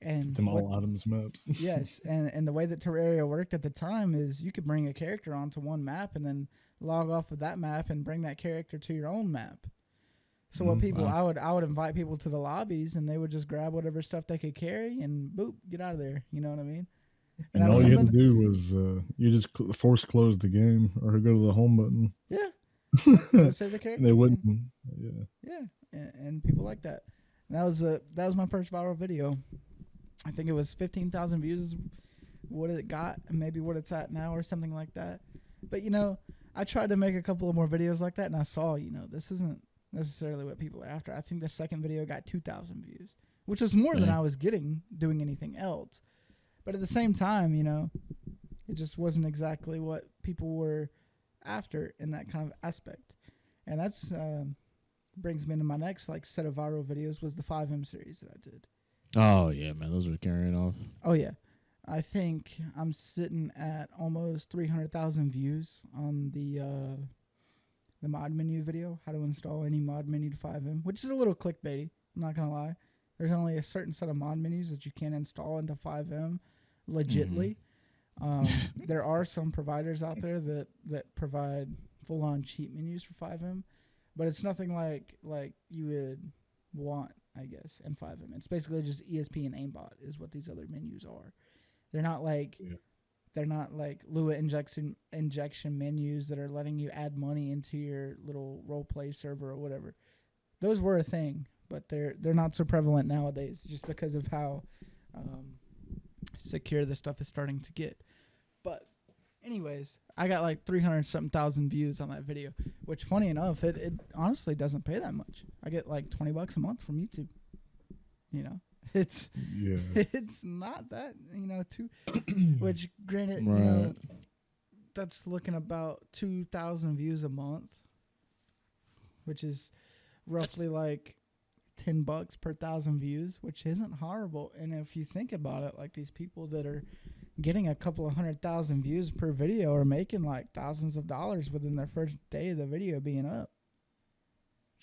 And them all items maps. Yes, and the way that Terraria worked at the time is you could bring a character onto one map and then log off of that map and bring that character to your own map. So what people wow. I would invite people to the lobbies and they would just grab whatever stuff they could carry and boop, get out of there. You know what I mean? And all you had to do was you just force close the game or go to the home button. Yeah. Save the character. And they wouldn't. Yeah. Yeah, and people like that. And that was my first viral video. I think it was 15,000 views is what it got, and maybe what it's at now or something like that. But, I tried to make a couple of more videos like that, and I saw, this isn't necessarily what people are after. I think the second video got 2,000 views, which was more than I was getting doing anything else. But at the same time, it just wasn't exactly what people were after in that kind of aspect. And that's brings me into my next set of viral videos was the 5M series that I did. Oh yeah, man, those were carrying off. Oh yeah, I think I'm sitting at almost 300,000 views on the mod menu video, how to install any mod menu to 5M, which is a little clickbaity. I'm not gonna lie. There's only a certain set of mod menus that you can install into 5M legitly. There are some providers out there that provide full-on cheat menus for 5M, but it's nothing like you would want, I guess, in 5M. It's basically just ESP and aimbot is what these other menus are. They're not like they're not like Lua injection menus that are letting you add money into your little role play server or whatever. Those were a thing, but they're not so prevalent nowadays just because of how secure this stuff is starting to get. But anyways, I got 300-something thousand views on that video, which funny enough, it honestly doesn't pay that much. I get $20 a month from YouTube. It's it's not that, too, which granted, right. That's looking about 2,000 views a month, which is roughly $10 per 1,000 views, which isn't horrible. And if you think about it, these people that are getting a couple of 100,000 views per video are making thousands of dollars within their first day of the video being up.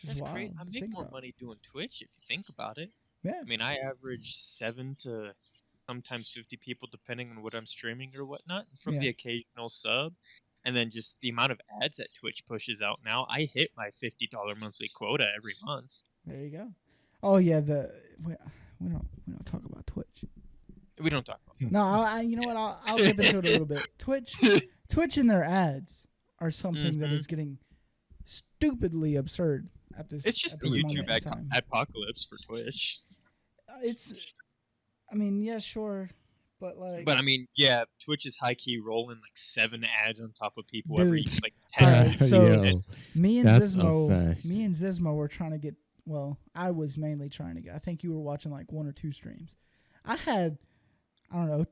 That's great. I make more money doing Twitch if you think about it. Yeah. I mean, I average 7 to sometimes 50 people depending on what I'm streaming or whatnot from the occasional sub. And then just the amount of ads that Twitch pushes out now, I hit my $50 monthly quota every month. There you go. Oh yeah, we don't talk about Twitch. We don't talk about it. No, you know what? I'll dip into it a little bit. Twitch and their ads are something that is getting stupidly absurd at this. It's just the YouTube apocalypse for Twitch. Yeah, sure, but But I mean, yeah, Twitch is high key rolling 7 ads on top of people Dude. every 10 minutes. So me and Zizmo were trying to get. Well, I was mainly trying to get. I think you were watching 1 or 2 streams. I had,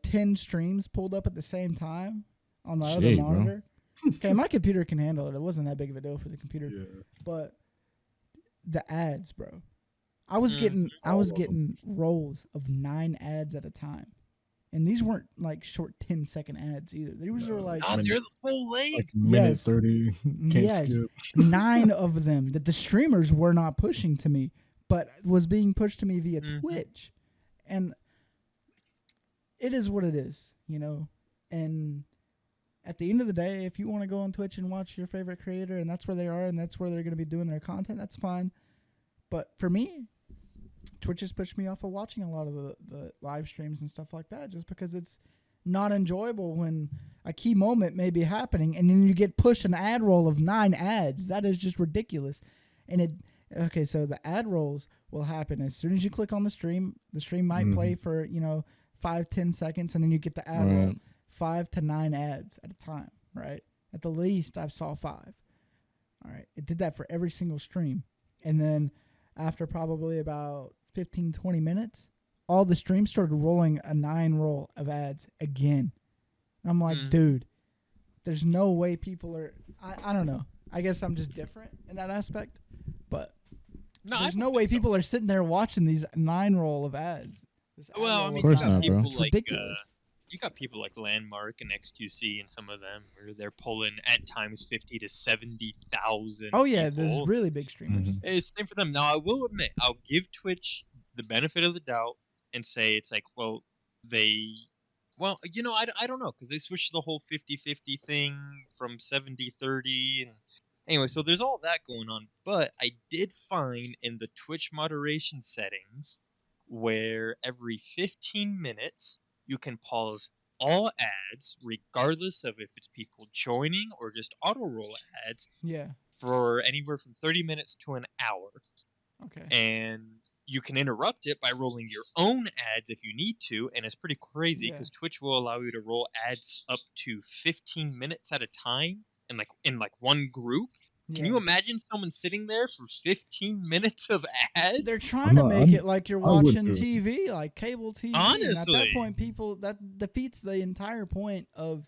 10 streams pulled up at the same time on my other monitor. Okay, my computer can handle it. It wasn't that big of a deal for the computer. Yeah. But the ads, bro. I was getting rolls of 9 ads at a time. And these weren't short 10-second ads either. These were they're the full length. Minute 30. Can't skip. 9 of them that the streamers were not pushing to me, but was being pushed to me via Twitch. And it is what it is, And at the end of the day, if you want to go on Twitch and watch your favorite creator and that's where they are and that's where they're going to be doing their content, that's fine. But for me, Twitch has pushed me off of watching a lot of the live streams and stuff like that, just because it's not enjoyable when a key moment may be happening and then you get pushed an ad roll of 9 ads. That is just ridiculous. And so the ad rolls will happen as soon as you click on the stream. The stream might play for 5-10 seconds, and then you get the ad roll. 5 to 9 ads at a time, right? At the least, I saw 5. All right, it did that for every single stream, and then after probably about 15-20 minutes, all the streams started rolling a 9 roll of ads again. And I'm like, dude, there's no way people are. I don't know. I guess I'm just different in that aspect, but there's no way people are sitting there watching these 9 roll of ads. Well, I mean, course you got not, bro. people It's like ridiculous. you got people like Landmark and XQC and some of them where they're pulling at times 50 to 70,000. Oh yeah, there's people. really big streamers. It's the same for them. Now, I will admit, I'll give Twitch the benefit of the doubt and say it's like, well, I don't know, because they switched the whole 50-50 thing from 70-30. And anyway, so there's all that going on. But I did find in the Twitch moderation settings where every 15 minutes you can pause all ads, regardless of if it's people joining or just auto roll ads, Yeah. for anywhere from 30 minutes to an hour. Okay. And you can interrupt it by rolling your own ads if you need to, and it's pretty crazy because Twitch will allow you to roll ads up to 15 minutes at a time in one group. Can you imagine someone sitting there for 15 minutes of ads? They're trying to make it like you're watching TV, like cable TV. Honestly. And at that point, that defeats the entire point of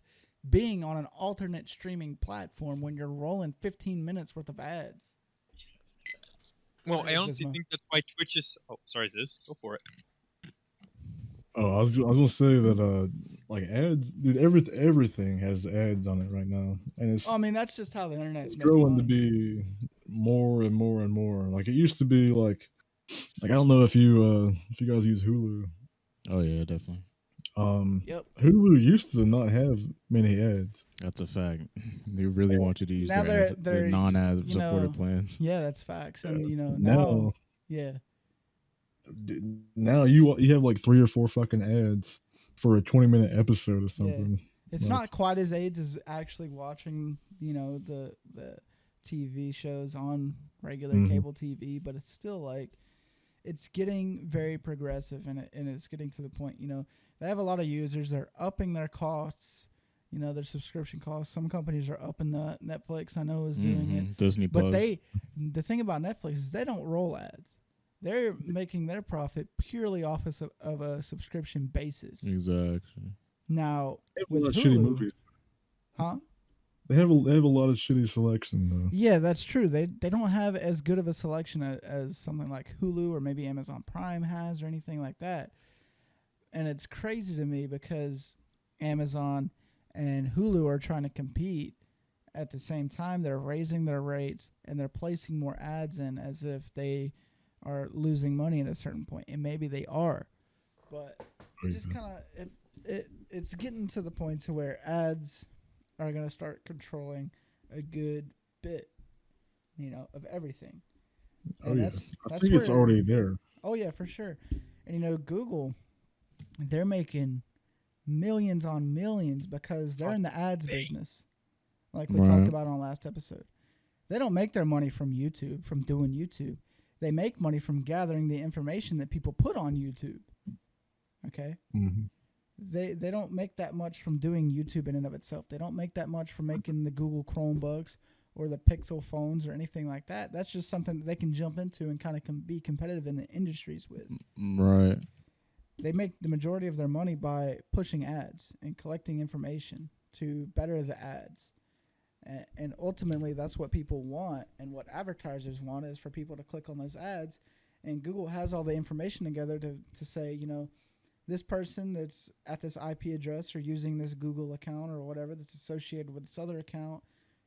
being on an alternate streaming platform when you're rolling 15 minutes worth of ads. Well, I honestly think that's why Twitch is... Oh, sorry, Ziz. Go for it. Oh, I was gonna say that like ads, dude. Everything has ads on it right now, and it's. I mean, that's just how the internet's growing to be more and more and more. Like it used to be like I don't know if you guys use Hulu. Oh yeah, definitely. Yep. Hulu used to not have many ads. That's a fact. They really want you to use now their non-ad supported plans. Yeah, that's facts. And now yeah. Now you have like 3 or 4 fucking ads for a 20-minute episode or something. Yeah. It's not quite as AIDS as actually watching, the TV shows on regular cable TV, but it's still like it's getting very progressive, and it's getting to the point, they have a lot of users. They're upping their costs, their subscription costs. Some companies are upping the Netflix, I know, is doing it. Disney But Plus. the thing about Netflix is they don't roll ads. They're making their profit purely off of a subscription basis. Exactly. Now, They have with a lot of Hulu, shitty movies. huh? They have a lot of shitty selection though. Yeah, that's true. They don't have as good of a selection as something like Hulu or maybe Amazon Prime has or anything like that. And it's crazy to me because Amazon and Hulu are trying to compete at the same time. They're raising their rates and they're placing more ads in as if they are losing money at a certain point, and maybe they are. But it just kind of it's getting to the point to where ads are going to start controlling a good bit, of everything. And I think it's already there. Oh yeah, for sure. And Google, they're making millions on millions because they're in the ads business, like we talked about on last episode. They don't make their money from YouTube, from doing YouTube. They make money from gathering the information that people put on YouTube. Okay? Mm-hmm. They don't make that much from doing YouTube in and of itself. They don't make that much from making the Google Chromebooks or the Pixel phones or anything like that. That's just something that they can jump into and kind of be competitive in the industries with. Right. They make the majority of their money by pushing ads and collecting information to better the ads. And ultimately, that's what people want, and what advertisers want is for people to click on those ads. And Google has all the information together to say, this person that's at this IP address or using this Google account or whatever that's associated with this other account,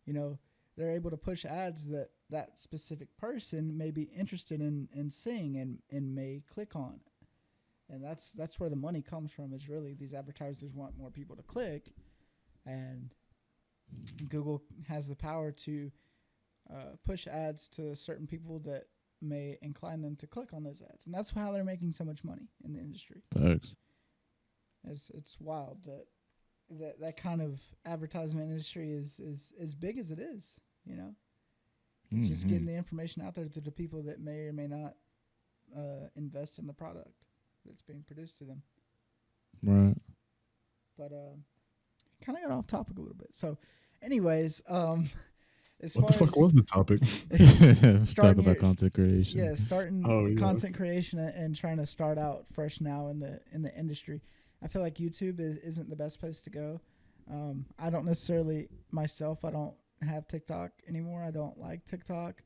they're able to push ads that specific person may be interested in seeing and may click on. And that's where the money comes from, is really these advertisers want more people to click, and Google has the power to push ads to certain people that may incline them to click on those ads, and that's how they're making so much money in the industry. Facts. It's wild that kind of advertisement industry is as big as it is. You know, just getting the information out there to the people that may or may not invest in the product that's being produced to them. Right. But kind of got off topic a little bit. So, anyways, as What the far fuck as was the topic? Let's talk starting about your- content creation. yeah, starting Oh, yeah. content creation and trying to start out fresh now in the industry, I feel like YouTube isn't the best place to go. I don't necessarily myself. I don't have TikTok anymore. I don't like TikTok,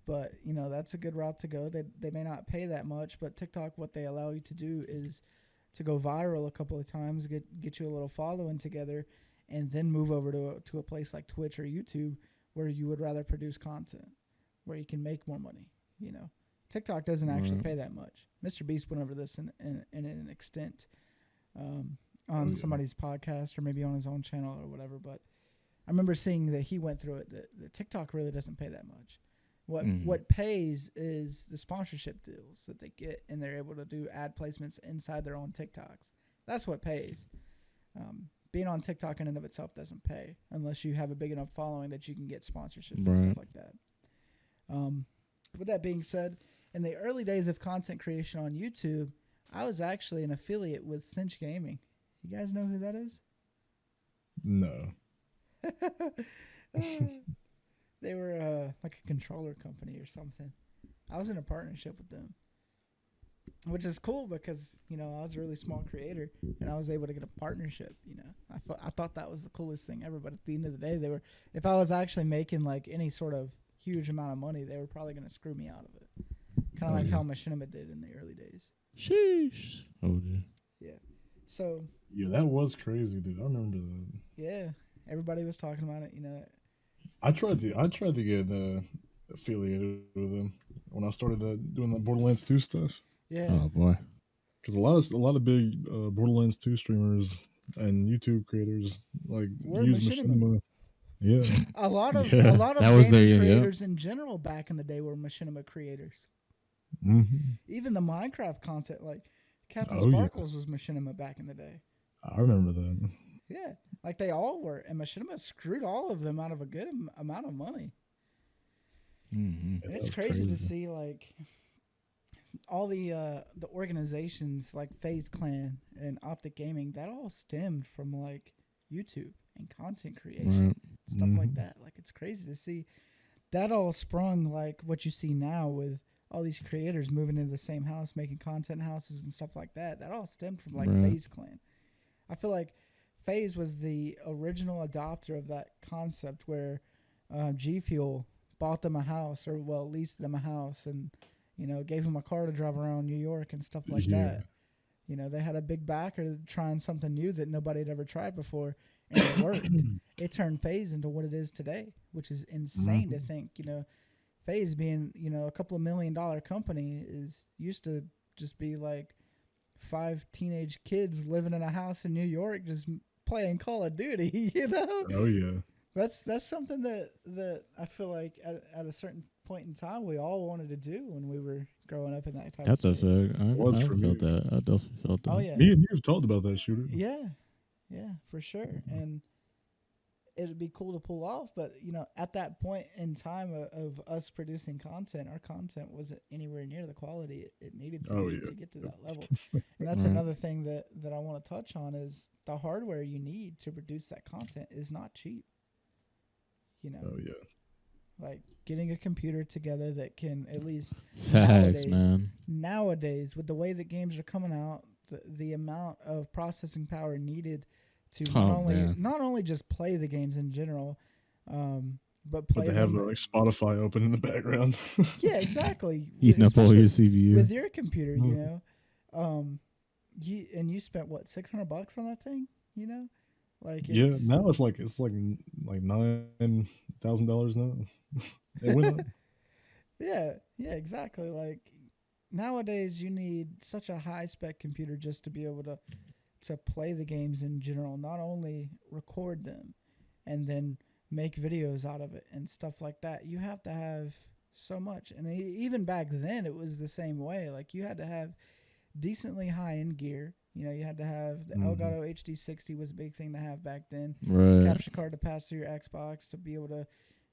but you know that's a good route to go. They may not pay that much, but TikTok, what they allow you to do is to go viral a couple of times, get you a little following together, and then move over to a place like Twitch or YouTube where you would rather produce content, where you can make more money. You know, TikTok doesn't actually pay that much. Mr. Beast went over this in an extent on somebody's podcast or maybe on his own channel or whatever. But I remember seeing that he went through it. That TikTok really doesn't pay that much. What pays is the sponsorship deals that they get, and they're able to do ad placements inside their own TikToks. That's what pays. Being on TikTok in and of itself doesn't pay unless you have a big enough following that you can get sponsorships and stuff like that. With that being said, in the early days of content creation on YouTube, I was actually an affiliate with Cinch Gaming. You guys know who that is? No. They were like a controller company or something. I was in a partnership with them, which is cool because, you know, I was a really small creator and I was able to get a partnership. You know, I thought that was the coolest thing ever. But at the end of the day, if I was actually making like any sort of huge amount of money, they were probably going to screw me out of it. Kind of like how Machinima did in the early days. Sheesh. Oh, Yeah. So Yeah, that was crazy, dude. I remember that. yeah, everybody was talking about it. You know, I tried to get affiliated with them when I started doing the Borderlands 2 stuff. yeah. Oh boy. Because a lot of big Borderlands 2 streamers and YouTube creators like We're use Machinima. Machinima. Yeah. A lot of Yeah, that was gaming their- yeah. creators in general back in the day were Machinima creators. Even the Minecraft content, like Captain Oh, yeah. Sparkles was Machinima back in the day. I remember that. Yeah, like they all were, and Machinima screwed all of them out of a good amount of money. Mm-hmm. And that it's was crazy to crazy. see like all the organizations like FaZe Clan and Optic Gaming that all stemmed from like YouTube and content creation. Right. Stuff like that. Like it's crazy to see that all sprung like what you see now with all these creators moving into the same house, making content houses and stuff like that. That all stemmed from like Right. FaZe Clan. I feel like FaZe was the original adopter of that concept where G Fuel bought them a house, or well, leased them a house, and you know gave them a car to drive around New York and stuff like Yeah. that. You know, they had a big backer trying something new that nobody had ever tried before, and it worked. It turned FaZe into what it is today, which is insane to think. You know, FaZe being, you know, a couple of $1 million company used to just be like 5 teenage kids living in a house in New York just playing Call of Duty, you know? Oh yeah. That's something that I feel like at a certain point in time we all wanted to do when we were growing up in that type That's of a space. fact. I Was for felt me. that. I definitely felt that. Oh yeah. Me and you have talked about that, Shooter. Yeah, for sure. And it'd be cool to pull off, but you know, at that point in time of us producing content, our content wasn't anywhere near the quality it needed to Oh, be yeah. to get to that level. And that's Right. another thing that I want to touch on is the hardware you need to produce that content is not cheap. You know, Oh yeah. like getting a computer together that can at least Facts, nowadays- man. nowadays with the way that games are coming out, the amount of processing power needed to Oh, man. not only just play the games in general, but play But they have them. like Spotify open in the background. Yeah, exactly. Eating up all Especially your CPU. with your computer, you Mhm. know. You spent what, $600 on that thing, you know? Like Yeah, it's, now it's like $9,000 now. It went up. yeah, exactly. Like nowadays you need such a high spec computer just to be able to play the games in general, not only record them and then make videos out of it and stuff like that. You have to have so much. And even back then, it was the same way. Like, you had to have decently high-end gear. You know, you had to have the Elgato HD60 was a big thing to have back then. Right. Capture card to pass through your Xbox to be able to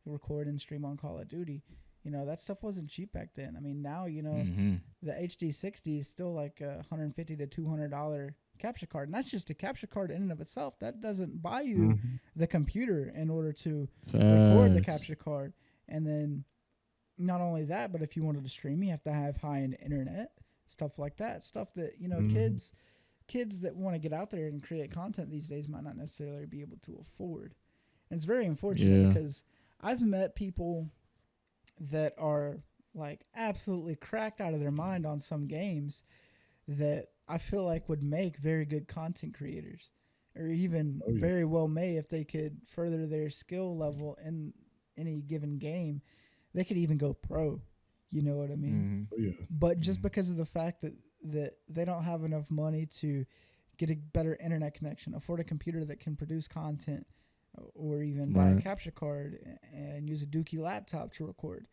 record and stream on Call of Duty. You know, that stuff wasn't cheap back then. I mean, now, you know, the HD60 is still like a $150 to $200 capture card. And that's just a capture card in and of itself. That doesn't buy you the computer in order to record the capture card. And then not only that, but if you wanted to stream, you have to have high-end internet, stuff like that. Stuff that, you know, kids that want to get out there and create content these days might not necessarily be able to afford. And it's very unfortunate because I've met people that are like absolutely cracked out of their mind on some games that I feel like would make very good content creators, or even very well may if they could further their skill level in any given game. They could even go pro. You know what I mean? But just because of the fact that they don't have enough money to get a better internet connection, afford a computer that can produce content, or even buy a capture card and use a Dookie laptop to record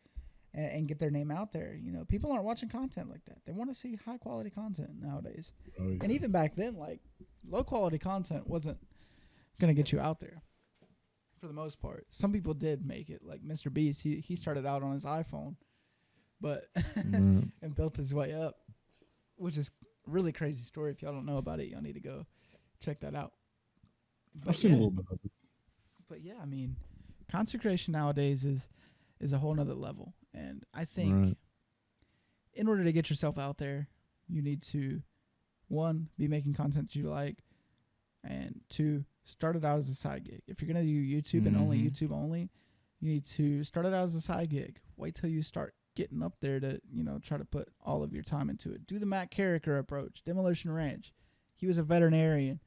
and get their name out there. You know, people aren't watching content like that. They want to see high quality content nowadays. And even back then, like, low quality content wasn't going to get you out there for the most part. Some people did make it, like Mr. Beast. He started out on his iPhone, but and built his way up, which is a really crazy story. If y'all don't know about it, y'all need to go check that out. But I've seen a little bit of it. But yeah, I mean, content creation nowadays is a whole nother level. And I think in order to get yourself out there, you need to, 1, be making content that you like, and 2, start it out as a side gig. If you're going to do YouTube and only YouTube only, you need to start it out as a side gig. Wait till you start getting up there to, you know, try to put all of your time into it. Do the Matt Carricker approach, Demolition Ranch. He was a veterinarian.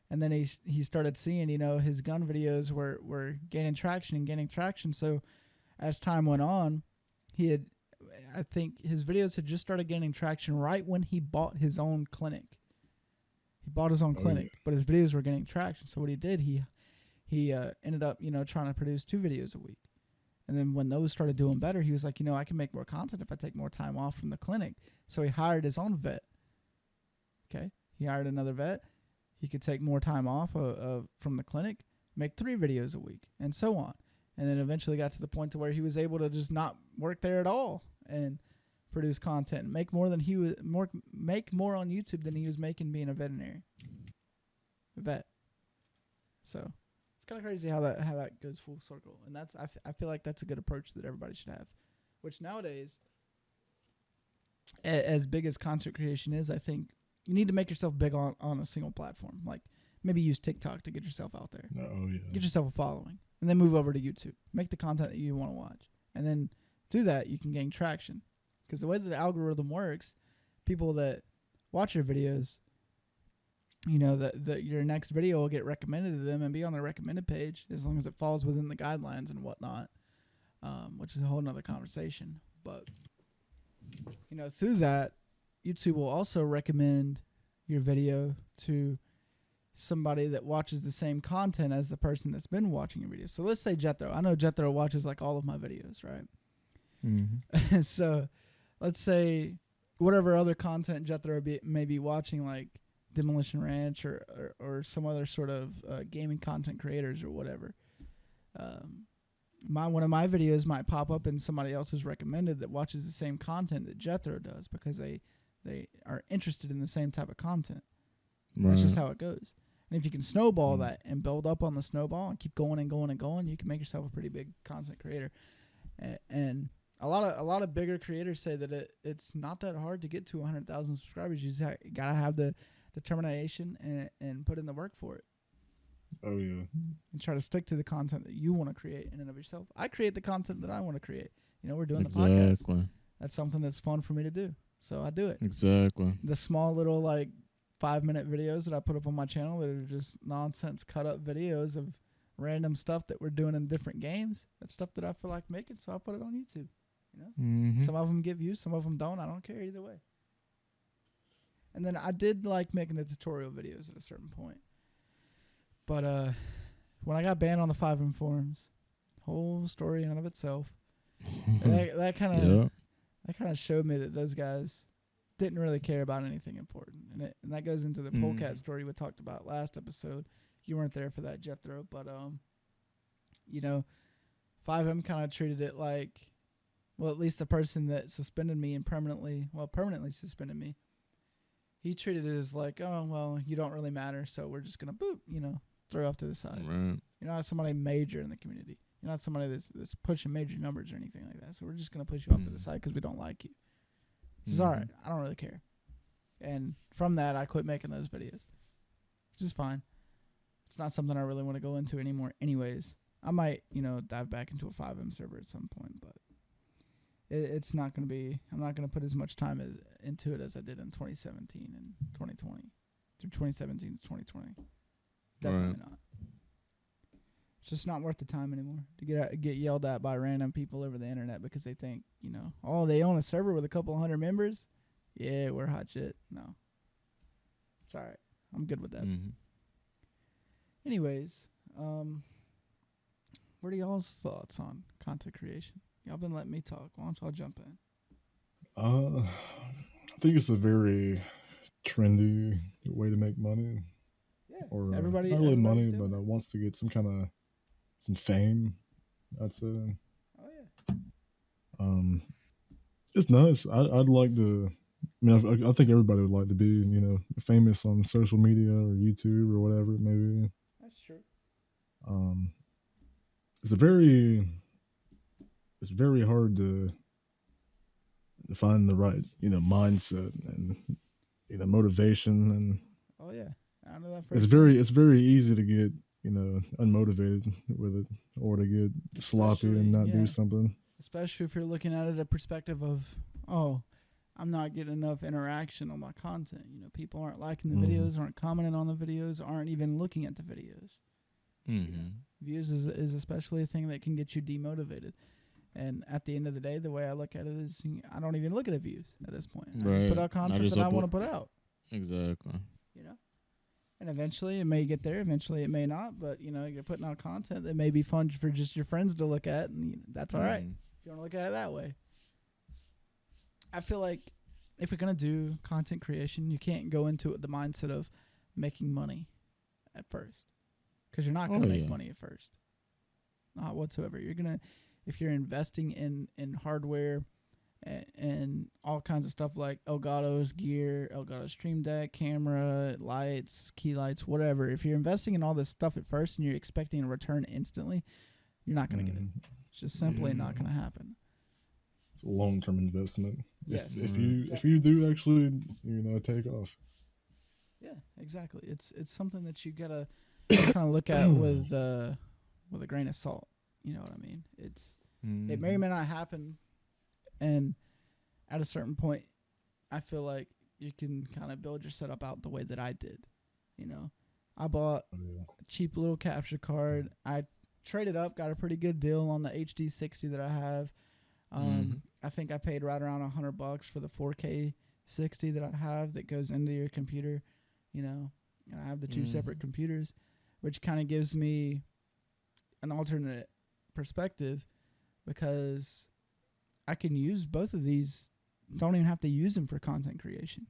And then he started seeing, you know, his gun videos were gaining traction. So as time went on, I think his videos had just started gaining traction right when he bought his own clinic. He bought his own clinic, but his videos were getting traction. So what he did, he ended up, you know, trying to produce 2 videos a week. And then when those started doing better, he was like, you know, I can make more content if I take more time off from the clinic. So he hired his own vet. Okay. He hired another vet. He could take more time off from the clinic, make 3 videos a week, and so on. And then eventually got to the point to where he was able to just not work there at all and produce content and make more on YouTube than he was making being a vet. So it's kind of crazy how that goes full circle. And I feel like that's a good approach that everybody should have. Which nowadays, as big as content creation is, I think you need to make yourself big on a single platform. Like, maybe use TikTok to get yourself out there. Get yourself a following. And then move over to YouTube. Make the content that you want to watch. And then through that, you can gain traction. Because the way that the algorithm works, people that watch your videos, you know, that your next video will get recommended to them and be on their recommended page as long as it falls within the guidelines and whatnot, which is a whole nother conversation. But, you know, through that, YouTube will also recommend your video to somebody that watches the same content as the person that's been watching your video. So let's say Jethro. I know Jethro watches like all of my videos, right? So let's say whatever other content Jethro may be watching, like Demolition Ranch or some other sort of gaming content creators or whatever. One of my videos might pop up in somebody else's recommended that watches the same content that Jethro does because they are interested in the same type of content. That's just how it goes. And if you can snowball that and build up on the snowball and keep going and going and going, you can make yourself a pretty big content creator. And a lot of bigger creators say that it's not that hard to get to 100,000 subscribers. You just gotta have the determination and put in the work for it. Oh yeah. And try to stick to the content that you want to create in and of yourself. I create the content that I want to create. You know, we're doing the podcast. That's something that's fun for me to do. So I do it. Exactly. The small little like 5-minute videos that I put up on my channel that are just nonsense cut up videos of random stuff that we're doing in different games. That's stuff that I feel like making, so I put it on YouTube. You know, some of them get views, some of them don't. I don't care either way. And then I did like making the tutorial videos at a certain point, but when I got banned on the 5M forums, whole story in and of itself. That kind of Yeah. that kind of showed me that those guys didn't really care about anything important, and that goes into the polecat story we talked about last episode. You weren't there for that, Jethro, but you know, 5M kind of treated it like, well, at least the person that suspended me and permanently suspended me, he treated it as like, oh, well, you don't really matter, so we're just gonna boop, throw off to the side. Right. You're not somebody major in the community. You're not somebody that's pushing major numbers or anything like that. So we're just gonna push you off to the side because we don't like you. It's all right. I don't really care. And from that, I quit making those videos, which is fine. It's not something I really want to go into anymore. Anyways, I might, dive back into a 5M server at some point, but it's not going to be. I'm not going to put as much time into it as I did in 2017 and 2020, through 2017 to 2020. Definitely not. It's just not worth the time anymore to get yelled at by random people over the internet because they think, oh, they own a server with a couple hundred members. Yeah, we're hot shit. No, it's all right. I'm good with that. Anyways, what are y'all's thoughts on content creation? Y'all been letting me talk. Why don't y'all jump in? I think it's a very trendy way to make money. Yeah, Or everybody, not really money, doing but it. wants to get some fame. I'd say. Oh yeah. It's nice. I'd like to. I mean, I think everybody would like to be, famous on social media or YouTube or whatever it may be. That's true. It's very hard to find the right, mindset and motivation, and Oh yeah. I know that. it's very easy to get unmotivated with it, or to get sloppy and not do something. Especially if you're looking at it at a perspective of, oh, I'm not getting enough interaction on my content. People aren't liking the videos, aren't commenting on the videos, aren't even looking at the videos. Views is especially a thing that can get you demotivated. And at the end of the day, the way I look at it is, I don't even look at the views at this point. I just put out content that I want to put out. Exactly. And eventually it may get there. Eventually it may not. But, you're putting out content that may be fun for just your friends to look at. And that's all right. If you want to look at it that way. I feel like if you're going to do content creation, you can't go into it the mindset of making money at first. Because you're not going to make money at first. Not whatsoever. You're going to, if you're investing in hardware and all kinds of stuff like Elgato's gear, Elgato Stream Deck, camera, lights, key lights, whatever. If you're investing in all this stuff at first and you're expecting a return instantly, you're not going to get it. It's just simply not going to happen. It's a long-term investment. Yes. If you do actually, take off. Yeah, exactly. It's something that you gotta kind of look at with a grain of salt. You know what I mean? It may or may not happen, and at a certain point, I feel like you can kind of build your setup out the way that I did. I bought a cheap little capture card. I traded up, got a pretty good deal on the HD 60 that I have. I think I paid right around $100 for the 4K 60 that I have that goes into your computer, and I have the two separate computers, which kind of gives me an alternate perspective because I can use both of these. Don't even have to use them for content creation,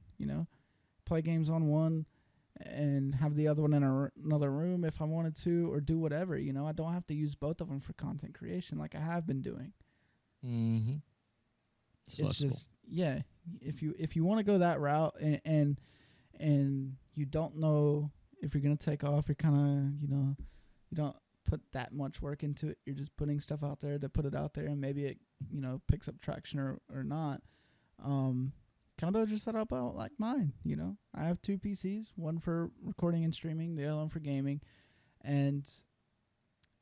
play games on one and have the other one in another room if I wanted to, or do whatever, I don't have to use both of them for content creation like I have been doing. It's just, if you want to go that route and you don't know if you're going to take off, you're kind of, you don't put that much work into it. You're just putting stuff out there to put it out there, and maybe it, picks up traction or not. Kind of build your setup out like mine, I have two PCs, one for recording and streaming, the other one for gaming. And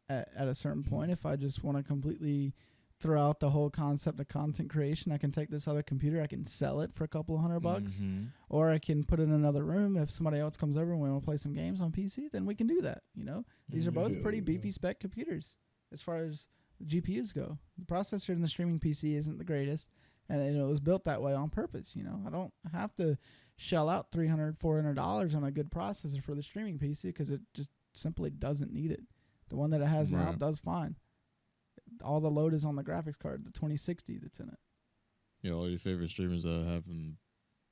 at a certain point, if I just want to completely throw out the whole concept of content creation, I can take this other computer, I can sell it for a couple of $100, or I can put it in another room. If somebody else comes over and we want to play some games on PC, then we can do that. These are both pretty beefy spec computers as far as GPUs go. The processor in the streaming PC isn't the greatest, and it was built that way on purpose. I don't have to shell out $300, $400 on a good processor for the streaming PC because it just simply doesn't need it. The one that it has now does fine. all the load is on the graphics card, the 2060 that's in it. Yeah, all your favorite streamers have them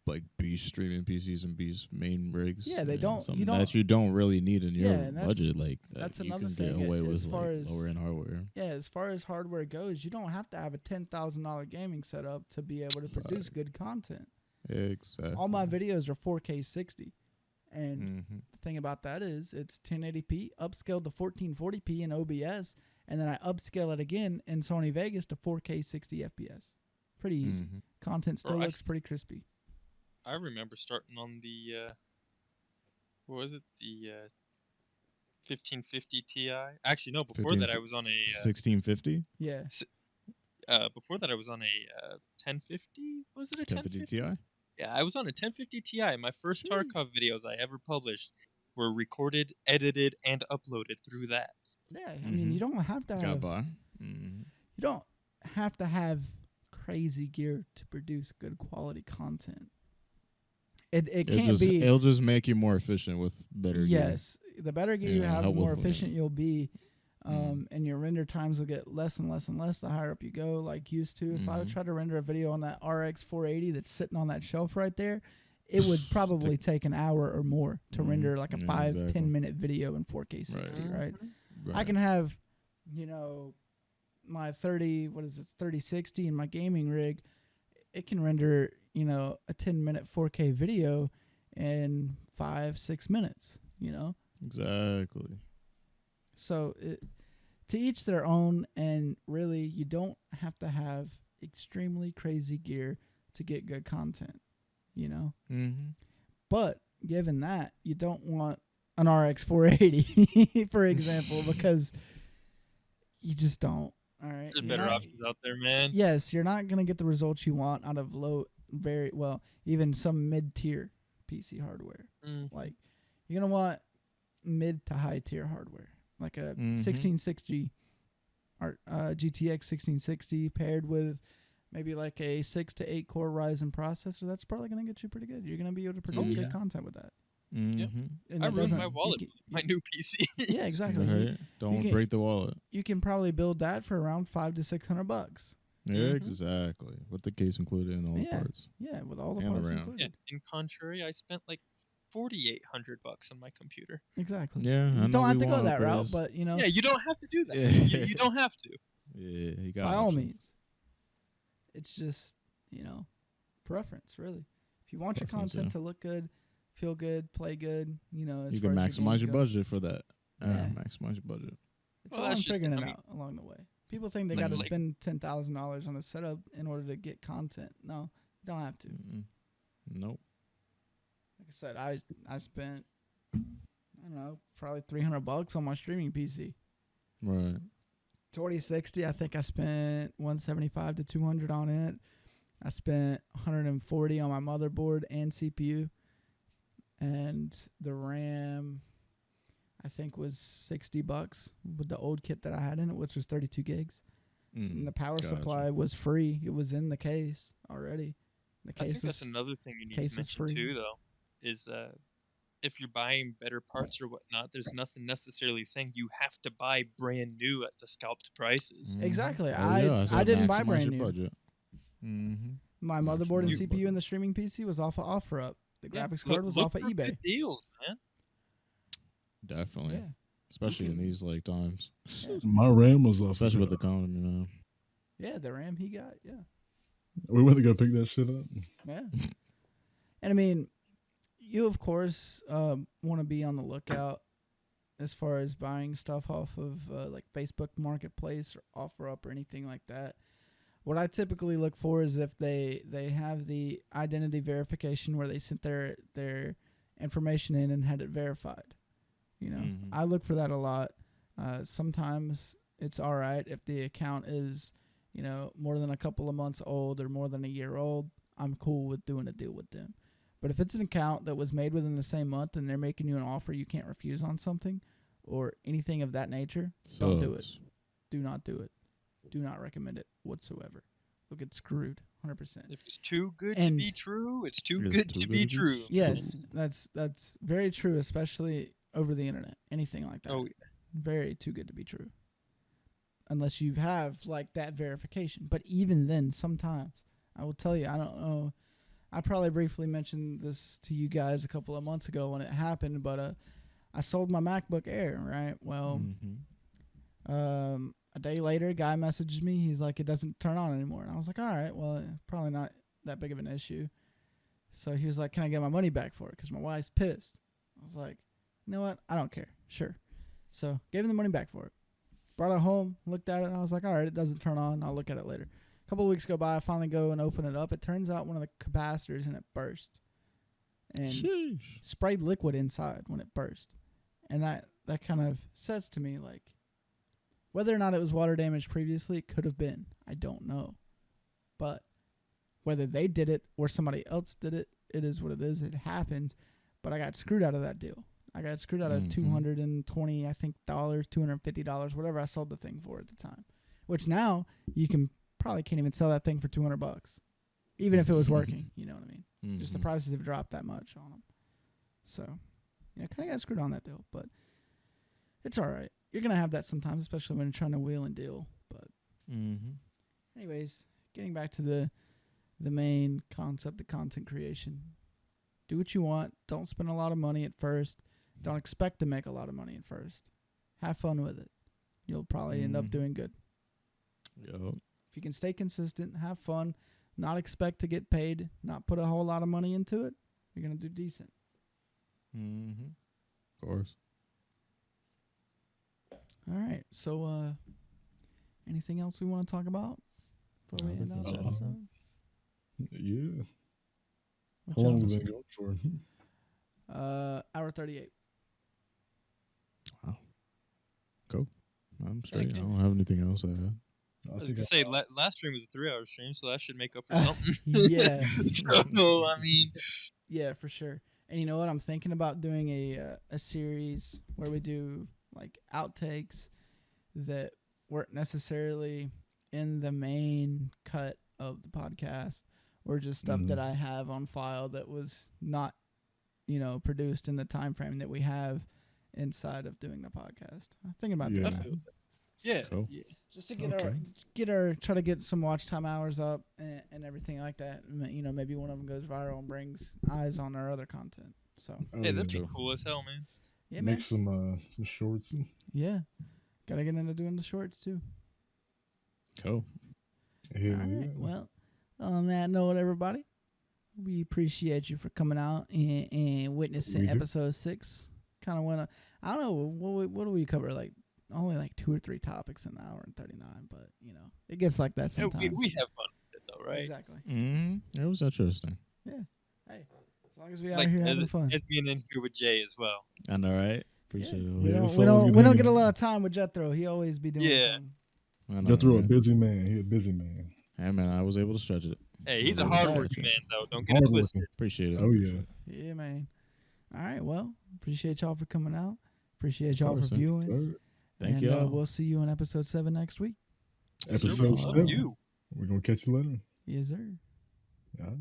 like beast streaming PCs and beast main rigs. Yeah, they and don't- you something don't- that you don't really need in your Yeah, and budget. Like that's you another can thing, get away as with far like as- lower end hardware. Yeah, as far as hardware goes, you don't have to have a $10,000 gaming setup to be able to produce Right. good content. Exactly. All my videos are 4K 60. And Mm-hmm. the thing about that is it's 1080p upscaled to 1440p in OBS, and then I upscale it again in Sony Vegas to 4K 60 FPS. Pretty easy. Mm-hmm. Content still Bro, I looks s- pretty crispy. I remember starting on the what was it? The 1550 Ti. Actually, no. Before that, I was on a 1650, Yeah. before that I was on a 1050. Was it a 1050 1050? Ti. Yeah, I was on a 1050 Ti. My first Jeez. Tarkov videos I ever published were recorded, edited, and uploaded through that. Yeah. I mean, Mhm. you don't have to Got have by. Mm-hmm. you don't have to have crazy gear to produce good quality content. It can't be. It'll just make you more efficient with better gear. Yes, the better gear you Yeah, have, the help more with efficient you'll be, Mhm. and your render times will get less and less and less the higher up you go. Like used to, if I would Mhm. try to render a video on that RX 480 that's sitting on that shelf right there, it would probably take an hour or more to Mhm. render like a Yeah, 5-10 exactly. minute video in 4K 60. Right? Right. I can have, my 3060 in my gaming rig. It can render, a 10-minute 4K video in 5-6 minutes. Exactly. So to each their own, and really, you don't have to have extremely crazy gear to get good content. Mm-hmm. But given that, you don't want an RX 480, for example, because you just don't. All right. There's You're better not- options out there, man. Yes, you're not gonna get the results you want out of even some mid-tier PC hardware. Mm. Like, you're gonna want mid to high tier hardware, like a Mhm. 1660 or GTX 1660 paired with maybe like a 6 to 8 core Ryzen processor. That's probably gonna get you pretty good. You're gonna be able to produce yeah. good content with that. Mm-hmm. And I that ruined my doesn't- wallet you with my new PC. yeah, exactly. Right. Don't can- break the wallet. You can probably build that for around $500 to $600. Yeah, Mhm. exactly. With the case included and all the Yeah. parts. Yeah, with all the And the parts RAM. Yeah. included. In contrary, I spent like $4,800 on my computer. Exactly. Yeah, I You know don't have we to go want that route, upgrades. but Yeah, you don't have to do that. Yeah. You don't have to. Yeah, you got by all options. means, it's just preference, really. If you want your Preference, content yeah. to look good, feel good, play good, as You far can as maximize your games go, budget for that. Yeah. Maximize your budget. It's Well, all I'm that's just it. figuring I it mean- out along the way. People think they Like- got to like- spend $10,000 on a setup in order to get content. No, you don't have to. Mm-mm. Nope. Like I said, I spent I don't know, probably $300 on my streaming PC. Right. 2060, I think I spent 175 to 200 on it. I spent 140 on my motherboard and CPU, and the RAM I think was $60 with the old kit that I had in it, which was 32 gigs. And the power Gotcha. supply was free. It was in the case already. The I case think that's was another thing you need case to was mention free. too, though, is if you're buying better parts or whatnot, there's nothing necessarily saying you have to buy brand new at the scalped prices. Mhm. Exactly. Oh, I yeah, said didn't buy maximize brand your new. budget. Mm-hmm. My motherboard and Maximize your CPU and budget. the streaming PC was off of OfferUp. The Yeah, graphics look- card was look off of for eBay. good deals, man. Definitely. Yeah. Especially in can- these like times. Yeah. My RAM was off. Especially with the economy, man. Yeah, the RAM he got. Yeah. We went to go pick that shit up. Yeah. And I mean, you of course want to be on the lookout as far as buying stuff off of like Facebook Marketplace or OfferUp or anything like that. What I typically look for is if they have the identity verification where they sent their information in and had it verified. Mhm. I look for that a lot. Sometimes it's all right if the account is, more than a couple of months old or more than a year old. I'm cool with doing a deal with them. But if it's an account that was made within the same month and they're making you an offer you can't refuse on something or anything of that nature, don't do it. Sucks. Do not do it. Do not recommend it whatsoever. You'll get screwed 100%. If it's too good to And- be true, it's too It's good too to good be to be true. true. Yes, that's very true, especially over the internet. Anything like that. Oh, Very too good to be true. unless you have like that verification. But even then, sometimes I will tell you, I don't know. I probably briefly mentioned this to you guys a couple of months ago when it happened, but I sold my MacBook Air, right? Well, a day later, a guy messaged me. He's like, it doesn't turn on anymore. And I was like, all right, well, probably not that big of an issue. So he was like, can I get my money back for it? Because my wife's pissed. I was like, you know what? I don't care. Sure. So gave him the money back for it. Brought it home, looked at it, and I was like, all right, it doesn't turn on. I'll look at it later. A couple of weeks go by, I finally go and open it up. It turns out one of the capacitors in it burst. And sprayed liquid inside when it burst. And that kind of says to me, like, whether or not it was water damage previously, it could have been. I don't know. But whether they did it or somebody else did it, it is what it is. It happened. But I got screwed out of that deal. I got screwed out of $220, I think, $250, whatever I sold the thing for at the time. Which now you probably can't even sell that thing for $200, even if it was working. You know what I mean? Just the prices have dropped that much on them. So, yeah, kind of got screwed on that deal, but it's all right. You're gonna have that sometimes, especially when you're trying to wheel and deal. But, anyways, getting back to the main concept of content creation. Do what you want. Don't spend a lot of money at first. Don't expect to make a lot of money at first. Have fun with it. You'll probably end up doing good. Yep. If you can stay consistent, have fun, not expect to get paid, not put a whole lot of money into it, you're going to do decent. Of course. All right. So, anything else we want to talk about before we end out the episode? Yeah. What How long y'all- have we been going for? hour 38. Wow. Cool. I'm straight. Thank I you. don't have anything else to add. I was gonna say last stream was a 3-hour stream, so that should make up for something. Yeah. So I mean, Yeah, for sure. And you know what? I'm thinking about doing a series where we do like outtakes that weren't necessarily in the main cut of the podcast, or just stuff that I have on file that was not, produced in the time frame that we have inside of doing the podcast. I'm thinking about doing Yeah. that. Yeah, Cool. yeah. Just to try to get some watch time hours up and everything like that. Maybe one of them goes viral and brings eyes on our other content. So hey, that'd be cool as hell, man. yeah, man. Make some shorts. Yeah, gotta get into doing the shorts too. Cool. Hell All right. yeah. Well, on that note, everybody, we appreciate you for coming out and witnessing We do. episode 6. Kind of went. I don't know what do we cover, like only like 2 or 3 topics an hour and 39, but it gets like that Yeah, sometimes. we have fun with it though, right? Exactly. It was interesting. Hey, as long as we out Like here having fun. as being in here with Jay as well. I know, right? Appreciate We it. Yeah, don't it's we always don't good we don't hanging get a out. lot of time with Jethro. He always be doing Yeah. something. I know, Jethro a right? busy man. He a busy man. Hey, man, I was able to stretch it. Hey, he's a Yeah. hardworking man though. Don't get it Hardworking. twisted. Appreciate it. Oh yeah. Yeah, man. All right. Well, appreciate y'all for coming out. Appreciate y'all course, for thanks. viewing. Third. Thank and y'all. we'll see you on episode 7 next week. Episode Super love 7. you. We're gonna catch you later. Yes, sir. All right.